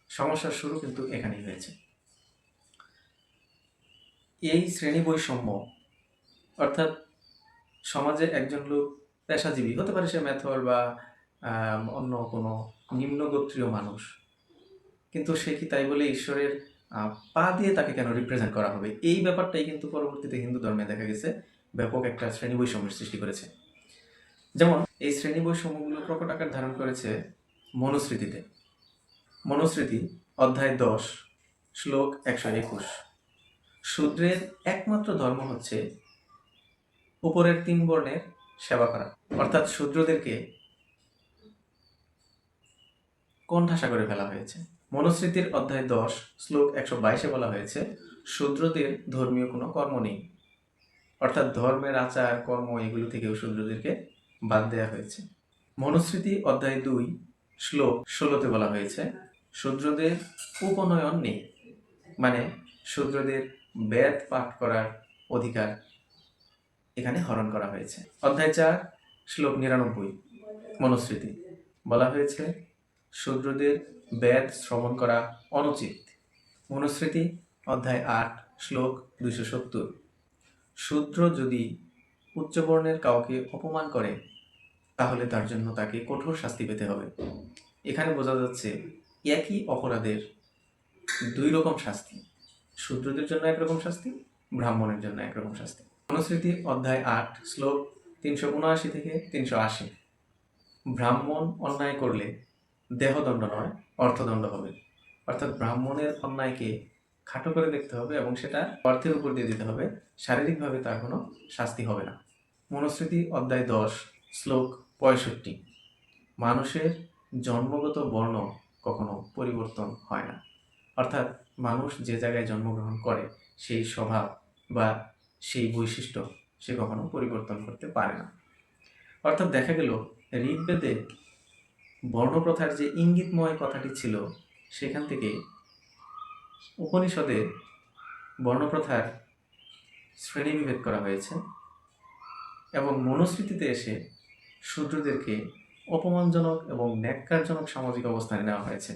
সমস্যার শুরু কিন্তু এখানেই হয়েছে। এই শ্রেণী বৈষম্য, অর্থাৎ সমাজে একজন লোক পেশাজীবী হতে পারে, সে মেথর বা অন্য কোনো নিম্নগোত্রীয় মানুষ, কিন্তু সে কি তাই বলে ঈশ্বরের পা দিয়ে তাকে কেন রিপ্রেজেন্ট করা হবে? এই ব্যাপারটাই কিন্তু পরবর্তীতে হিন্দু ধর্মে দেখা গেছে ব্যাপক একটা শ্রেণী বৈষম্যের সৃষ্টি করেছে। যেমন এই শ্রেণী বৈষম্যগুলো প্রকট আকার ধারণ করেছে মনুস্মৃতিতে। মনুস্মৃতি অধ্যায় 10 শ্লোক 121, শূদ্রের একমাত্র ধর্ম হচ্ছে উপরের 3 বর্ণের সেবা করা, অর্থাৎ শূদ্রদেরকে কোণঠাসা করে ফেলা হয়েছে। মনুস্মৃতির অধ্যায় 10 শ্লোক 122-এ বলা হয়েছে, শূদ্রদের ধর্মীয় কোনো কর্ম নেই, অর্থাৎ ধর্মের আচার কর্ম এগুলো থেকেও শূদ্রদেরকে বাদ দেওয়া হয়েছে। মনুস্মৃতি অধ্যায় 2 শ্লোক 16-তে বলা হয়েছে, শূদ্রদের উপনয়ন নেই, মানে শূদ্রদের বেদ পাঠ করার অধিকার এখানে হরণ করা হয়েছে। অধ্যায় 4 শ্লোক 99 মনুস্মৃতি বলা হয়েছে, শূদ্রদের বেদ শ্রবণ করা অনুচিত। মনুস্মৃতি অধ্যায় 8 শ্লোক 270, শূদ্র যদি উচ্চবর্ণের কাউকে অপমান করে তাহলে তার জন্য তাকে কঠোর শাস্তি পেতে হবে। এখানে বোঝা যাচ্ছে একই অপরাধের 2 রকম শাস্তি, শূদ্রদের জন্য একরকম শাস্তি, ব্রাহ্মণের জন্য একরকম শাস্তি। মনুস্মৃতি অধ্যায় 8 শ্লোক 379 থেকে 380, ব্রাহ্মণ অন্যায় করলে দেহদণ্ড নয় অর্থদণ্ড হবে, অর্থাৎ ব্রাহ্মণের অন্যায়কে খাটো করে দেখতে হবে এবং সেটা অর্থের উপর দিয়ে দিতে হবে, শারীরিকভাবে তার কোনো শাস্তি হবে না। মনুস্মৃতি অধ্যায় 10 শ্লোক 65, মানুষের জন্মগত বর্ণ কখনো পরিবর্তন হয় না, অর্থাৎ মানুষ যে জায়গায় জন্মগ্রহণ করে সেই স্বভাব বা সেই বৈশিষ্ট্য সে কখনো পরিবর্তন করতে পারে না। অর্থাৎ দেখা গেল ঋগ্বেদে বর্ণপ্রথার যে ইঙ্গিতময় কথাটি ছিল, সেখান থেকে উপনিষদে বর্ণপ্রথার শ্রেণীবিভেদ করা হয়েছে, এবং মনুস্মৃতিতে এসে শূদ্রদেরকে অপমানজনক এবং ন্যাক্কারজনক সামাজিক অবস্থানে নেওয়া হয়েছে।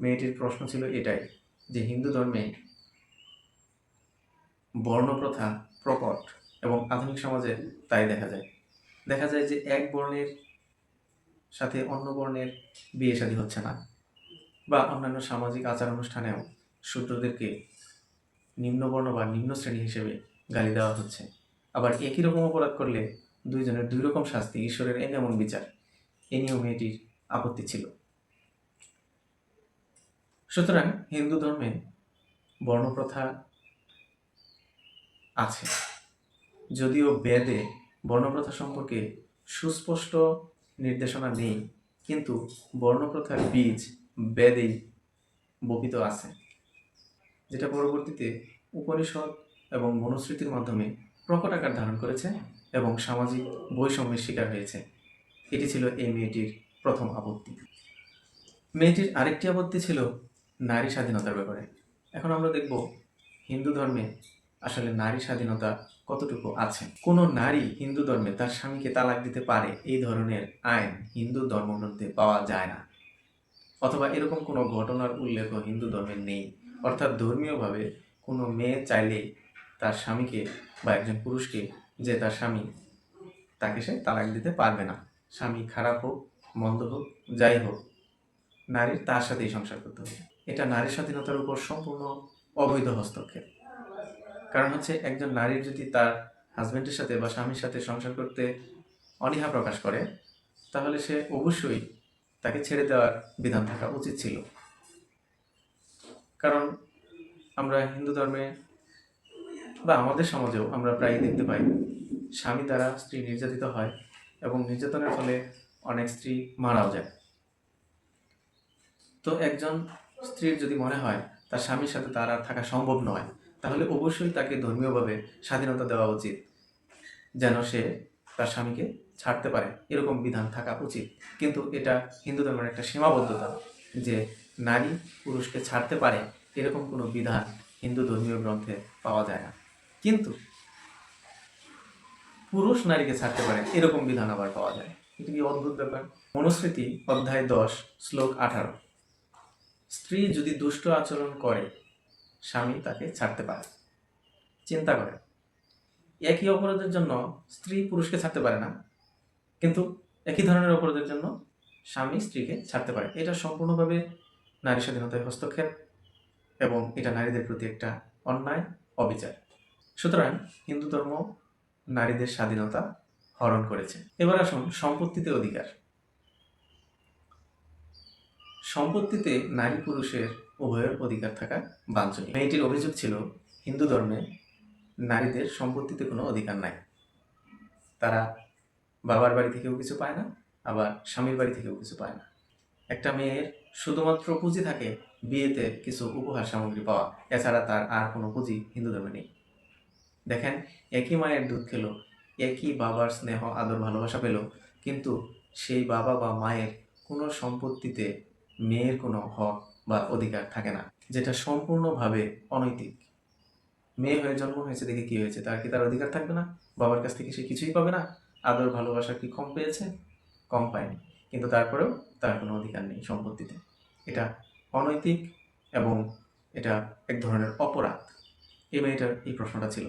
মেয়েটির প্রশ্ন ছিল এটাই, যে হিন্দু ধর্মে বর্ণপ্রথা প্রকট এবং আধুনিক সমাজে তাই দেখা যায় যে এক বর্ণের সাথে অন্য বর্ণের বিয়ে শাদী হচ্ছে না, বা অন্যান্য সামাজিক আচার অনুষ্ঠানেও শূদ্রদেরকে নিম্নবর্ণ বা নিম্ন শ্রেণী হিসেবে গালি দেওয়া হচ্ছে। আবার একই রকম অপরাধ করলে দুইজনের দুই রকম শাস্তি, ঈশ্বরের এমন বিচার, এ নিয়েও মেয়েটির আপত্তি ছিল। সুতরাং হিন্দু ধর্মে বর্ণপ্রথা আছে, যদিও বেদে বর্ণপ্রথা সম্পর্কে সুস্পষ্ট নির্দেশনা নেই, কিন্তু বর্ণপ্রথার বীজ বেদেই বপিত আছে, যেটা পরবর্তীতে উপনিষদ এবং মনুস্মৃতির মাধ্যমে প্রকট আকার ধারণ করেছে এবং সামাজিক বৈষম্যের শিকার হয়েছে। এটি ছিল এই মেয়েটির প্রথম আপত্তি। মেয়েটির আরেকটি আপত্তি ছিল নারী স্বাধীনতার ব্যাপারে। এখন আমরা দেখব হিন্দু ধর্মে আসলে নারী স্বাধীনতা কতটুকু আছে। কোনো নারী হিন্দু ধর্মে তার স্বামীকে তালাক দিতে পারে এই ধরনের আইন হিন্দু ধর্মগ্রন্থে পাওয়া যায় না, অথবা এরকম কোনো ঘটনার উল্লেখ হিন্দু ধর্মে নেই। অর্থাৎ ধর্মীয়ভাবে কোনো মেয়ে চাইলে তার স্বামীকে বা একজন পুরুষকে যে তার স্বামী, তাকে সে তালাক দিতে পারবে না। স্বামী খারাপ হোক, মন্দ হোক, যাই হোক, নারীর তার সাথেই সংসার করতে হবে। এটা নারী স্বাধীনতার উপর সম্পূর্ণ অবৈধ হস্তক্ষেপ। কারণ হচ্ছে একজন নারীর যদি তার হাজবেন্ডের সাথে বা স্বামীর সাথে সংসার করতে অনীহা প্রকাশ করে, তাহলে সে অবশ্যই তাকে ছেড়ে দেওয়ার বিধান থাকা উচিত ছিল। কারণ আমরা হিন্দু ধর্মে বা আমাদের সমাজেও আমরা প্রায়ই দেখতে পাই স্বামী দ্বারা স্ত্রী নির্যাতিত হয় এবং নির্যাতনের ফলে অনেক স্ত্রী মারাও যায়। তো একজন স্ত্রীর যদি মনে হয় তার স্বামীর সাথে তার আর থাকা সম্ভব নয়, তাহলে অবশ্যই তাকে ধর্মীয়ভাবে স্বাধীনতা দেওয়া উচিত, যেন সে তার স্বামীকে ছাড়তে পারে, এরকম বিধান থাকা উচিত। কিন্তু এটা হিন্দু ধর্মের একটা সীমাবদ্ধতা যে নারী পুরুষকে ছাড়তে পারে, এরকম কোনো বিধান হিন্দু ধর্মীয় গ্রন্থে পাওয়া যায় না। কিন্তু পুরুষ নারীকে ছাড়তে পারে এরকম বিধান আবার পাওয়া যায়। এটা কি অদ্ভুত ব্যাপার। মনুস্মৃতি অধ্যায় 10 শ্লোক 18, স্ত্রী যদি দুষ্ট আচরণ করে স্বামী তাকে ছাড়তে পারে। চিন্তা করে, একই অপরাধের জন্য স্ত্রী পুরুষকে ছাড়তে পারে না, কিন্তু একই ধরনের অপরাধের জন্য স্বামী স্ত্রীকে ছাড়তে পারে। এটা সম্পূর্ণভাবে নারী স্বাধীনতায় হস্তক্ষেপ এবং এটা নারীদের প্রতি একটা অন্যায়, অবিচার। সুতরাং হিন্দু ধর্ম নারীদের স্বাধীনতা হরণ করেছে। এবার আসুন সম্পত্তিতে অধিকার। সম্পত্তিতে নারী পুরুষের উভয়ের অধিকার থাকা বাঞ্ছনীয়। মেয়েটির অভিযোগ ছিল হিন্দু ধর্মে নারীদের সম্পত্তিতে কোনো অধিকার নাই। তারা বাবার বাড়ি থেকেও কিছু পায় না, আবার স্বামীর বাড়ি থেকেও কিছু পায় না। একটা মেয়ের শুধুমাত্র পুঁজি থাকে বিয়েতে কিছু উপহার সামগ্রী পাওয়া, এছাড়া তার আর কোনো পুঁজি হিন্দু ধর্মে নেই। দেখেন, একই মায়ের দুধ খেলো, একই বাবার স্নেহ আদর ভালোবাসা পেল, কিন্তু সেই বাবা বা মায়ের কোনো সম্পত্তিতে মেয়ের কোনো হক বা অধিকার থাকে না, যেটা সম্পূর্ণভাবে অনৈতিক। মেয়ে হয়ে জন্ম হয়েছে দেখে কি হয়েছে, তার কি তার অধিকার থাকবে না? বাবার কাছ থেকে সে কিছুই পাবে না? আদর ভালোবাসা কি কম পেয়েছে? কম পায়নি, কিন্তু তারপরেও তার কোনো অধিকার নেই সম্পত্তিতে। এটা অনৈতিক এবং এটা এক ধরনের অপরাধ। এই মেয়েটার এই প্রশ্নটা ছিল।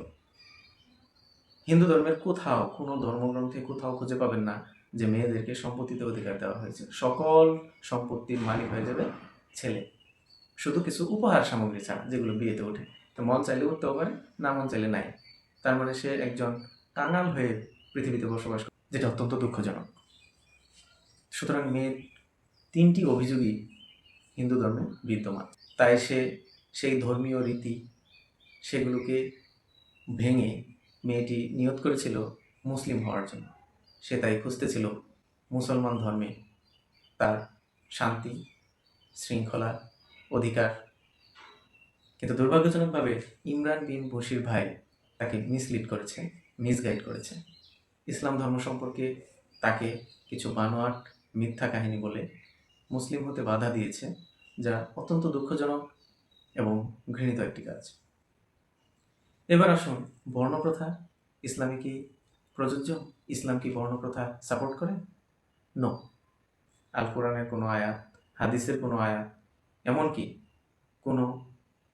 হিন্দু ধর্মের কোথাও, কোনো ধর্মগ্রন্থে কোথাও খুঁজে পাবেন না যে মেয়েদেরকে সম্পত্তিতে অধিকার দেওয়া হয়েছে। সকল সম্পত্তির মালিক হয়ে যাবে ছেলে, শুধু কিছু উপহার সামগ্রী ছাড়া, যেগুলো বিয়েতে ওঠে। তো মন চাইলে উঠতেও পারে, না মন চাইলে নাই। তার মানে সে একজন কাঙাল হয়ে পৃথিবীতে বসবাস করে, যেটা অত্যন্ত দুঃখজনক। সুতরাং মেয়ের 3টি অভিযোগই হিন্দু ধর্মে বিদ্যমান। তাই সে সেই ধর্মীয় রীতি সেগুলোকে ভেঙে মেয়েটি নিয়ত করেছিল মুসলিম হওয়ার জন্য। সে তাই খুঁজতেছিল মুসলমান ধর্মে তার শান্তি, শৃঙ্খলা, অধিকার। কিন্তু দুর্ভাগ্যজনকভাবে ইমরান বিন বশির ভাই তাকে মিসলিড করেছে, মিসগাইড করেছে। ইসলাম ধর্ম সম্পর্কে তাকে কিছু বানোয়াট মিথ্যা কাহিনী বলে মুসলিম হতে বাধা দিয়েছে, যা অত্যন্ত দুঃখজনক এবং ঘৃণিত একটি কাজ। এবার আসুন, বর্ণপ্রথা ইসলামে কি প্রযোজ্য? ইসলাম কি বর্ণপ্রথা সাপোর্ট করে? নো। আল কোরআনের কোনো আয়াত, হাদিসের কোনো আয়াত, এমনকি কোনো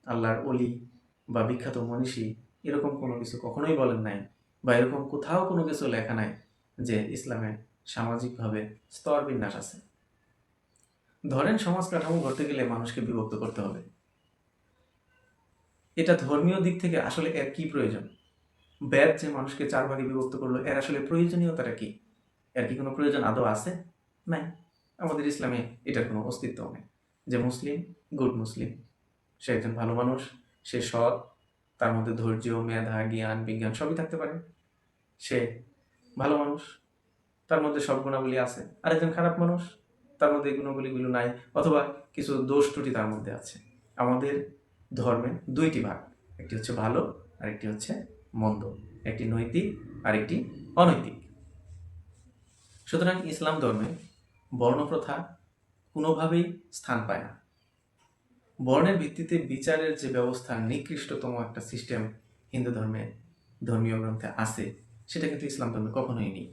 আল্লাহর অলি বা বিখ্যাত মনীষী এরকম কোনো কিছু কখনোই বলেন নাই, বা এরকম কোথাও কোনো কিছু লেখা নাই যে ইসলামে সামাজিকভাবে স্তর বিন্যাস আছে। ধরেন, সমাজ কাঠামো গড়তে গেলে মানুষকে বিভক্ত করতে হবে। এটা ধর্মীয় দিক থেকে আসলে এর কি প্রয়োজন? বেদ যে মানুষকে 4 ভাগে বিভক্ত করলো, এর আসলে প্রয়োজনীয়তাটা কি? এর কি কোনো প্রয়োজন আদৌ আছে? নাই। আমাদের ইসলামে এটার কোনো অস্তিত্ব নেই। যে মুসলিম, গুড মুসলিম, সে একজন ভালো মানুষ, সে সৎ, তার মধ্যে ধৈর্য, মেধা, জ্ঞান, বিজ্ঞান সবই থাকতে পারে, সে ভালো মানুষ, তার মধ্যে সব গুণাবলী আছে। আর একজন খারাপ মানুষ, তার মধ্যে এই গুণাবলীগুলো নাই, অথবা কিছু দোষ ত্রুটি তার মধ্যে আছে। আমাদের ধর্মে 2টি ভাগ, একটি হচ্ছে ভালো আর একটি হচ্ছে মন্দ, একটি নৈতিক আর একটি অনৈতিক। সুতরাং ইসলাম ধর্মে বর্ণপ্রথা কোনোভাবেই স্থান পায় না। বর্ণের ভিত্তিতে বিচারের যে ব্যবস্থা, নিকৃষ্টতম একটা সিস্টেম হিন্দু ধর্মে ধর্মীয় গ্রন্থে আছে, সেটা কিন্তু ইসলাম ধর্মে কখনোই নেই।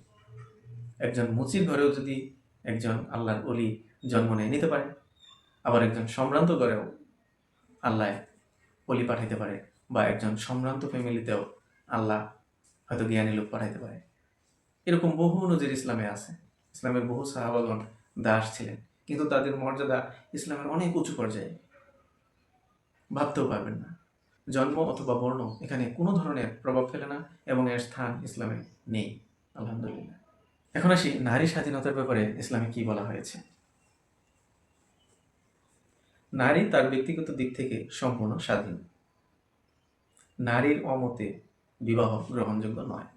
একজন মুচির ঘরেও যদি একজন আল্লাহর ওলি জন্ম নিতে পারে, আবার একজন সম্ভ্রান্ত ঘরেও আল্লাহ ওলি পাঠাইতে পারে, বা একজন সম্ভ্রান্ত ফ্যামিলিতেও আল্লাহ হয়তো জ্ঞানী লোক পাঠাইতে পারে। এরকম বহু নজির ইসলামে আছে। ইসলামের বহু সাহাবাগণ দাস ছিলেন, কিন্তু তাদের মর্যাদা ইসলামের অনেক উঁচু পর্যায়ে, ভাবতেও পারবেন না। জন্ম অথবা বর্ণ এখানে কোনো ধরনের প্রভাব ফেলে না, এবং এর স্থান ইসলামে নেই, আলহামদুলিল্লাহ। এখন আসি নারী স্বাধীনতার ব্যাপারে ইসলামে কি বলা হয়েছে। নারী তার ব্যক্তিগত দিক থেকে সম্পূর্ণ স্বাধীন। নারীর অমতে বিবাহ গ্রহণযোগ্য নয়।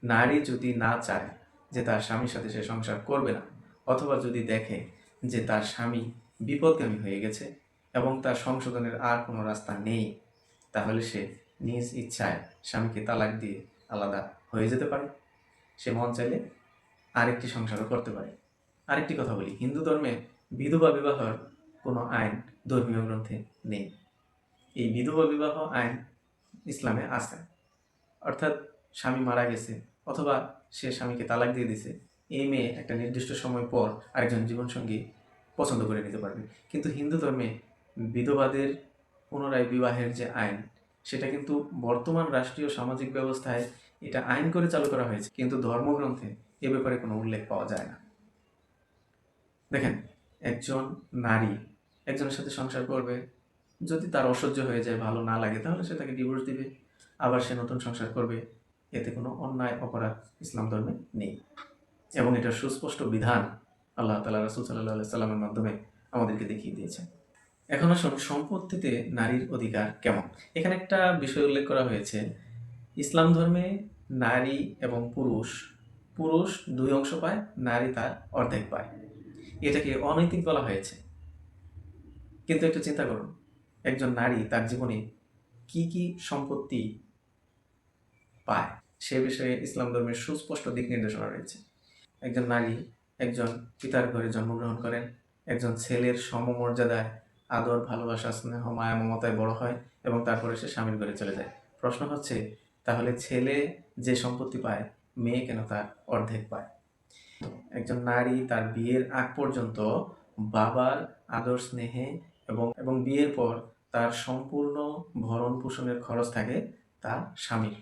নারী যদি না চায় যে তার স্বামীর সাথে সে সংসার করবে না, অথবা যদি দেখে যে তার স্বামী বিপদগামী হয়ে গেছে এবং তার সংশোধনের আর কোনো রাস্তা নেই, তাহলে সে নিজ ইচ্ছায় স্বামীকে তালাক দিয়ে আলাদা হয়ে যেতে পারে। সে মন চাইলে আরেকটি সংসারও করতে পারে। আরেকটি কথা বলি, হিন্দু ধর্মে বিধবা বিবাহের কোনো আইন ধর্মীয় গ্রন্থে নেই। এই বিধবা বিবাহ আইন ইসলামে আছে, অর্থাৎ স্বামী মারা গেছে অথবা সে স্বামীকে তালাক দিয়ে দিছে, এই মেয়ে একটা নির্দিষ্ট সময় পর আরেকজন জীবনসঙ্গী পছন্দ করে নিতে পারবে। কিন্তু হিন্দু ধর্মে বিধবাদের পুনরায় বিবাহের যে আইন, সেটা কিন্তু বর্তমান রাষ্ট্রীয় সামাজিক ব্যবস্থায় এটা আইন করে চালু করা হয়েছে, কিন্তু ধর্মগ্রন্থে এ ব্যাপারে কোনো উল্লেখ পাওয়া যায় না। দেখেন, একজন নারী একজনের সাথে সংসার করবে, যদি তার অসহ্য হয়ে যায়, ভালো না লাগে, তাহলে সে তাকে ডিভোর্স দিবে, আবার সে নতুন সংসার করবে। এতে কোনো অন্যায় অপরাধ ইসলাম ধর্মে নেই, এবং এটা সুস্পষ্ট বিধান আল্লাহ তাআলা রাসূল সাল্লাল্লাহু আলাইহি সাল্লামের মাধ্যমে আমাদেরকে দেখিয়ে দিয়েছেন। এখন আসুন, সম্পত্তিতে নারীর অধিকার কেমন। এখানে একটা বিষয় উল্লেখ করা হয়েছে, ইসলাম ধর্মে নারী এবং পুরুষ, পুরুষ 2 অংশ পায়, নারী তার অর্ধেক পায়। এটাকে অনৈতিক বলা হয়েছে। কিন্তু একটু চিন্তা করুন, একজন নারী তার জীবনে কি কি সম্পত্তি পায়, সে বিষয়ে ইসলাম ধর্মের সুস্পষ্ট দিক নির্দেশনা রয়েছে। একজন নারী একজন পিতার ঘরে জন্মগ্রহণ করেন, একজন ছেলের সমমর্যাদায় আদর, ভালোবাসা, স্নেহ, মায়া, মমতায় বড় হয়, এবং তারপরে সে স্বামীর ঘরে চলে যায়। প্রশ্ন হচ্ছে, তাহলে ছেলে যে সম্পত্তি পায়, মেয়ে কেন তার অর্ধেক পায়? একজন নারী তার বিয়ের আগ পর্যন্ত বাবার আদর, স্নেহে এবং বিয়ের পর তার সম্পূর্ণ ভরণ পোষণের খরচ থাকে তার স্বামীর।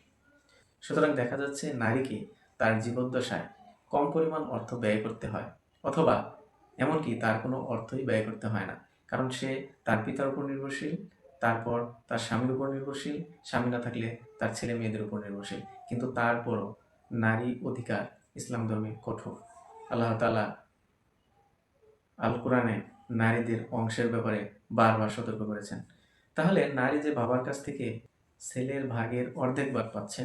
সুতরাং দেখা যাচ্ছে নারীকে তার জীবদ্দশায় কম পরিমাণ অর্থ ব্যয় করতে হয়, অথবা এমনকি তার কোনো অর্থই ব্যয় করতে হয় না, কারণ সে তার পিতার উপর নির্ভরশীল, তারপর তার স্বামীর উপর নির্ভরশীল, স্বামী না থাকলে তার ছেলে মেয়েদের উপর নির্ভরশীল। কিন্তু তারপরও নারী অধিকার ইসলাম ধর্মে কঠোর। আল্লাহ তাআলা আল কোরআনে নারীদের অংশের ব্যাপারে বারবার সতর্ক করেছেন। তাহলে নারী যে বাবার কাছ থেকে ছেলের ভাগের অর্ধেক ভাগ পাচ্ছে,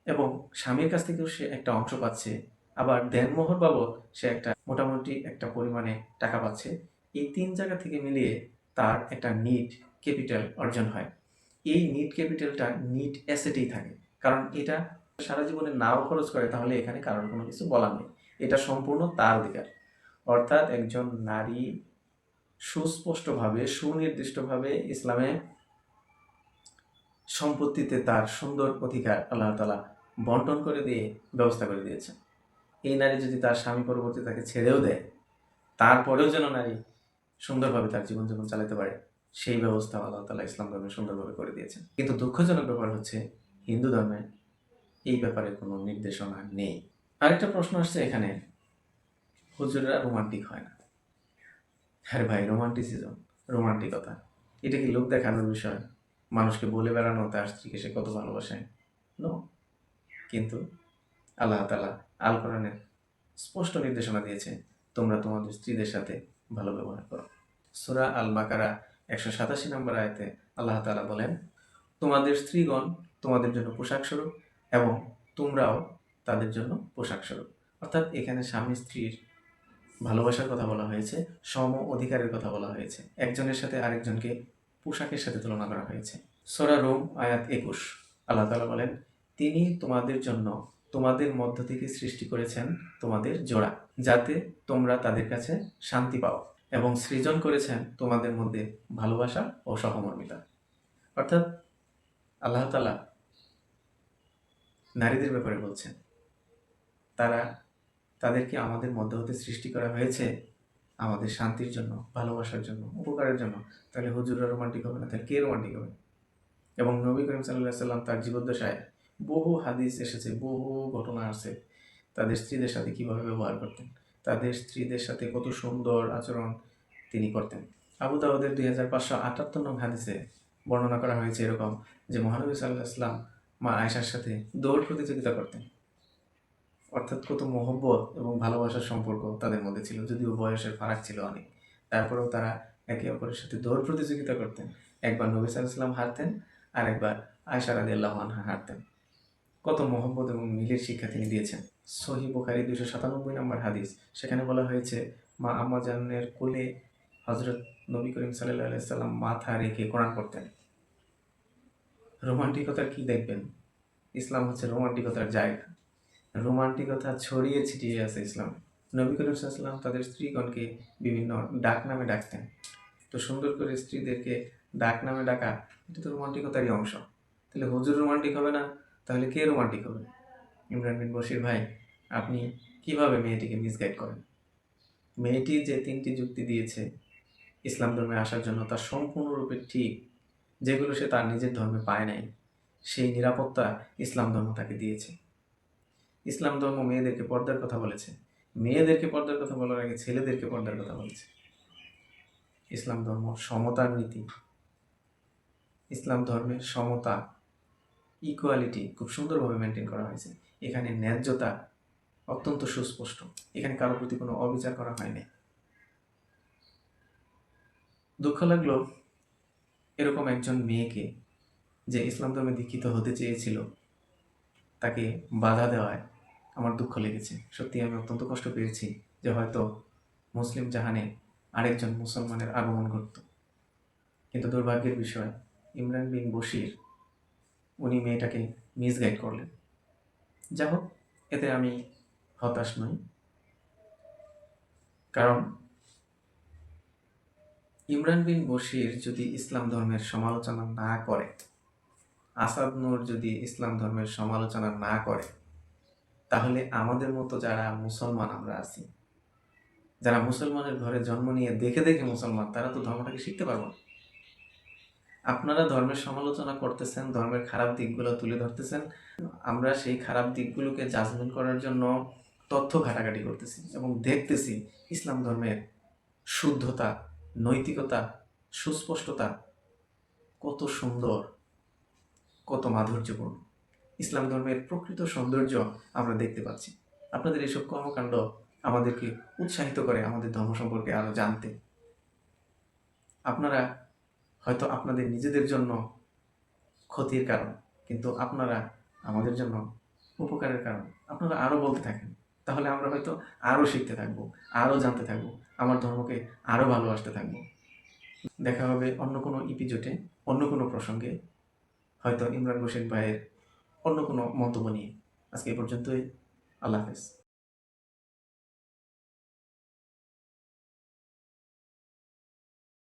এবং স্বামীর কাছ থেকেও সে একটা অংশ পাচ্ছে, আবার দেনমোহর বাবদ সে একটা মোটামুটি একটা পরিমাণে টাকা পাচ্ছে, এই 3 জায়গা থেকে মিলিয়ে তার একটা নিট ক্যাপিটাল অর্জন হয়। এই নিট ক্যাপিটালটা নিট অ্যাসেটেই থাকে, কারণ এটা সারা জীবনে নাও খরচ করে, তাহলে এখানে কারোর কোনো কিছু বলার নেই, এটা সম্পূর্ণ তার অধিকার। অর্থাৎ একজন নারী সুস্পষ্টভাবে, সুনির্দিষ্টভাবে ইসলামে সম্পত্তিতে তার সুন্দর অধিকার আল্লাহ তাআলা বন্টন করে দিয়ে ব্যবস্থা করে দিয়েছেন। এই নারী যদি তার স্বামী পরবর্তী তাকে ছেড়েও দেয়, তারপরেও যেন নারী সুন্দরভাবে তার জীবনযাপন চালাতে পারে, সেই ব্যবস্থা আল্লাহ তাআলা ইসলাম ধর্মে সুন্দরভাবে করে দিয়েছেন। কিন্তু দুঃখজনক ব্যাপার হচ্ছে, হিন্দু ধর্মে এই ব্যাপারে কোনো নির্দেশনা নেই। আরেকটা প্রশ্ন আসছে এখানে, হুজুররা রোমান্টিক হয় না। আরে ভাই, রোমান্টিসিজম, রোমান্টিকতা, এটা কি লোক দেখানোর বিষয়? মানুষকে বলে বেড়ানো তার স্ত্রীকে সে কত ভালোবাসে, নো। কিন্তু আল্লাহ তাআলা আল কোরআনে স্পষ্ট নির্দেশনা দিয়েছে, তোমরা তোমাদের স্ত্রীদের সাথে ভালো ব্যবহার করো। সূরা আল বাকারা 187 নম্বর আয়াতে আল্লাহ তাআলা বলেন, তোমাদের স্ত্রীগণ তোমাদের জন্য পোশাক স্বরূপ এবং তোমরাও তাদের জন্য পোশাক স্বরূপ। অর্থাৎ এখানে স্বামী স্ত্রীর ভালোবাসার কথা বলা হয়েছে, সম অধিকারের কথা বলা হয়েছে, একজনের সাথে আরেকজনকে পোশাকের সাথে তুলনা করা হয়েছে। সূরা রুম আয়াত 21 আল্লাহ তাআলা বলেন, তিনি তোমাদের জন্য তোমাদের মধ্য থেকে সৃষ্টি করেছেন তোমাদের জোড়া, যাতে তোমরা তাদের কাছে শান্তি পাও, এবং সৃজন করেছেন তোমাদের মধ্যে ভালোবাসা ও সহমর্মিতা। অর্থাৎ আল্লাহ তাআলা নারীদের ব্যাপারে বলছেন, তাদেরকে আমাদের মধ্য হতে সৃষ্টি করা হয়েছে আমাদের শান্তির জন্য, ভালোবাসার জন্য, উপকারের জন্য। তাহলে হুজুররা রোমান্টিক হবে না, তাহলে কে রোমান্টিক হবে? এবং নবী করিম সাল্লাল্লাহু আলাইহি সাল্লাম তার জীবদ্দশায় বহু হাদিস এসেছে, বহু ঘটনা আছে তাদের স্ত্রীদের সাথে কিভাবে ব্যবহার করতেন, তাদের স্ত্রীদের সাথে কত সুন্দর আচরণ তিনি করতেন। আবু দাউদের 2578 নং হাদিসে বর্ণনা করা হয়েছে এরকম, যে মহানবী সাল্লাল্লাহু আলাইহি সাল্লাম মা আয়েশার সাথে দৌড় প্রতিযোগিতা করতেন। অর্থাৎ কত মহব্বত এবং ভালোবাসার সম্পর্ক তাদের মধ্যে ছিল, যদিও বয়সের ফারাক ছিল অনেক, তারপরেও তারা একে অপরের সাথে দৌড় প্রতিযোগিতা করতেন। একবার নবী সাল্লাল্লাহু আলাইহি সাল্লাম হারতেন, আর একবার আয়েশা রাদিয়াল্লাহু আনহা হারতেন। কত মহব্বত এবং মিলের শিক্ষা তিনি দিয়েছেন। সহিহ বুখারী 297 নম্বর হাদিস, সেখানে বলা হয়েছে, মা আম্মা জানের কোলে হযরত নবী করিম সাল্লাল্লাহু আলাইহি সাল্লাম মাথা রেখে কোরআন পড়তেন। রোমান্টিকতার কি দেখবেন? ইসলাম হচ্ছে রোমান্টিকতার জায়গা। রোমান্টিকতা ছড়িয়ে ছিটিয়ে আছে ইসলাম। নবী করিম সাল্লাল্লাহু আলাইহি সাল্লাম তাদের স্ত্রীগণকে বিভিন্ন ডাক নামে ডাকতেন। তো সুন্দর করে স্ত্রীদেরকে ডাক নামে ডাকা, এটা তো রোমান্টিকতারই অংশ। তাহলে হুজুর রোমান্টিক হবে না, তাহলে কে রোমান্টিক হবে? ইমরান বিন বশির ভাই, আপনি কিভাবে মেয়েটিকে মিসগাইড করেন? মেয়েটি যে 3টি যুক্তি দিয়েছে ইসলাম ধর্মে আসার জন্য, তা সম্পূর্ণরূপে ঠিক, যেগুলো সে তার নিজের ধর্মে পায় নাই, সেই নিরাপত্তা ইসলাম ধর্ম তাকে দিয়েছে। ইসলাম ধর্ম মেয়েদেরকে পর্দার কথা বলেছে, মেয়েদেরকে পর্দার কথা বলার আগে ছেলেদেরকে পর্দার কথা বলেছে। ইসলাম ধর্ম সমতার নীতি, ইসলাম ধর্মের সমতা, ইকুয়ালিটি খুব সুন্দরভাবে মেনটেন করা হয়েছে। এখানে ন্যায্যতা অত্যন্ত সুস্পষ্ট, এখানে কারোর প্রতি কোনো অবিচার করা হয়নি। দুঃখ লাগলো এরকম একজন মেয়েকে, যে ইসলাম ধর্মে দীক্ষিত হতে চেয়েছিল, তাকে বাধা দেওয়ায় আমার দুঃখ লেগেছে। সত্যি আমি অত্যন্ত কষ্ট পেয়েছি যে হয়তো মুসলিম জাহানে আরেকজন মুসলমানের আগমন ঘটত। কিন্তু দুর্ভাগ্যের বিষয়, ইমরান বিন বশির উনি মেয়েটাকে মিসগাইড করলেন। যা হোক, এতে আমি হতাশ নই, কারণ ইমরান বিন বশির যদি ইসলাম ধর্মের সমালোচনা না করে, আসাদ নূর যদি ইসলাম ধর্মের সমালোচনা না করে, তাহলে আমাদের মতো যারা মুসলমান আমরা আছি, যারা মুসলমানের ঘরে জন্ম নিয়ে দেখে দেখে মুসলমান, তারা তো ধর্মটাকে শিখতে পারবো না। আপনারা ধর্মের সমালোচনা করতেছেন, ধর্মের খারাপ দিকগুলো তুলে ধরতেছেন, আমরা সেই খারাপ দিকগুলোকে জাজমেন্ট করার জন্য তথ্য ঘাটাঘাটি করতেছি এবং দেখতেছি ইসলাম ধর্মের শুদ্ধতা, নৈতিকতা, সুস্পষ্টতা কত সুন্দর, কত মাধুর্যপূর্ণ। ইসলাম ধর্মের প্রকৃত সৌন্দর্য আমরা দেখতে পাচ্ছি। আপনাদের এইসব কর্মকাণ্ড আমাদেরকে উৎসাহিত করে আমাদের ধর্ম সম্পর্কে আরো জানতে। আপনারা হয়তো আপনাদের নিজেদের জন্য ক্ষতির কারণ, কিন্তু আপনারা আমাদের জন্য উপকারের কারণ। আপনারা আরো বলতে থাকেন, তাহলে আমরা হয়তো আরো শিখতে থাকবো, আরো জানতে থাকবো, আমার ধর্মকে আরো ভালোবাসতে থাকবো। দেখা হবে অন্য কোনো এপিসোডে, অন্য কোনো প্রসঙ্গে, হয়তো ইমরান হোসেন ভাইয়ের অন্য কোনো মন্তব্য নিয়ে। আজকে এই পর্যন্তই। আল্লাহ হাফেজ।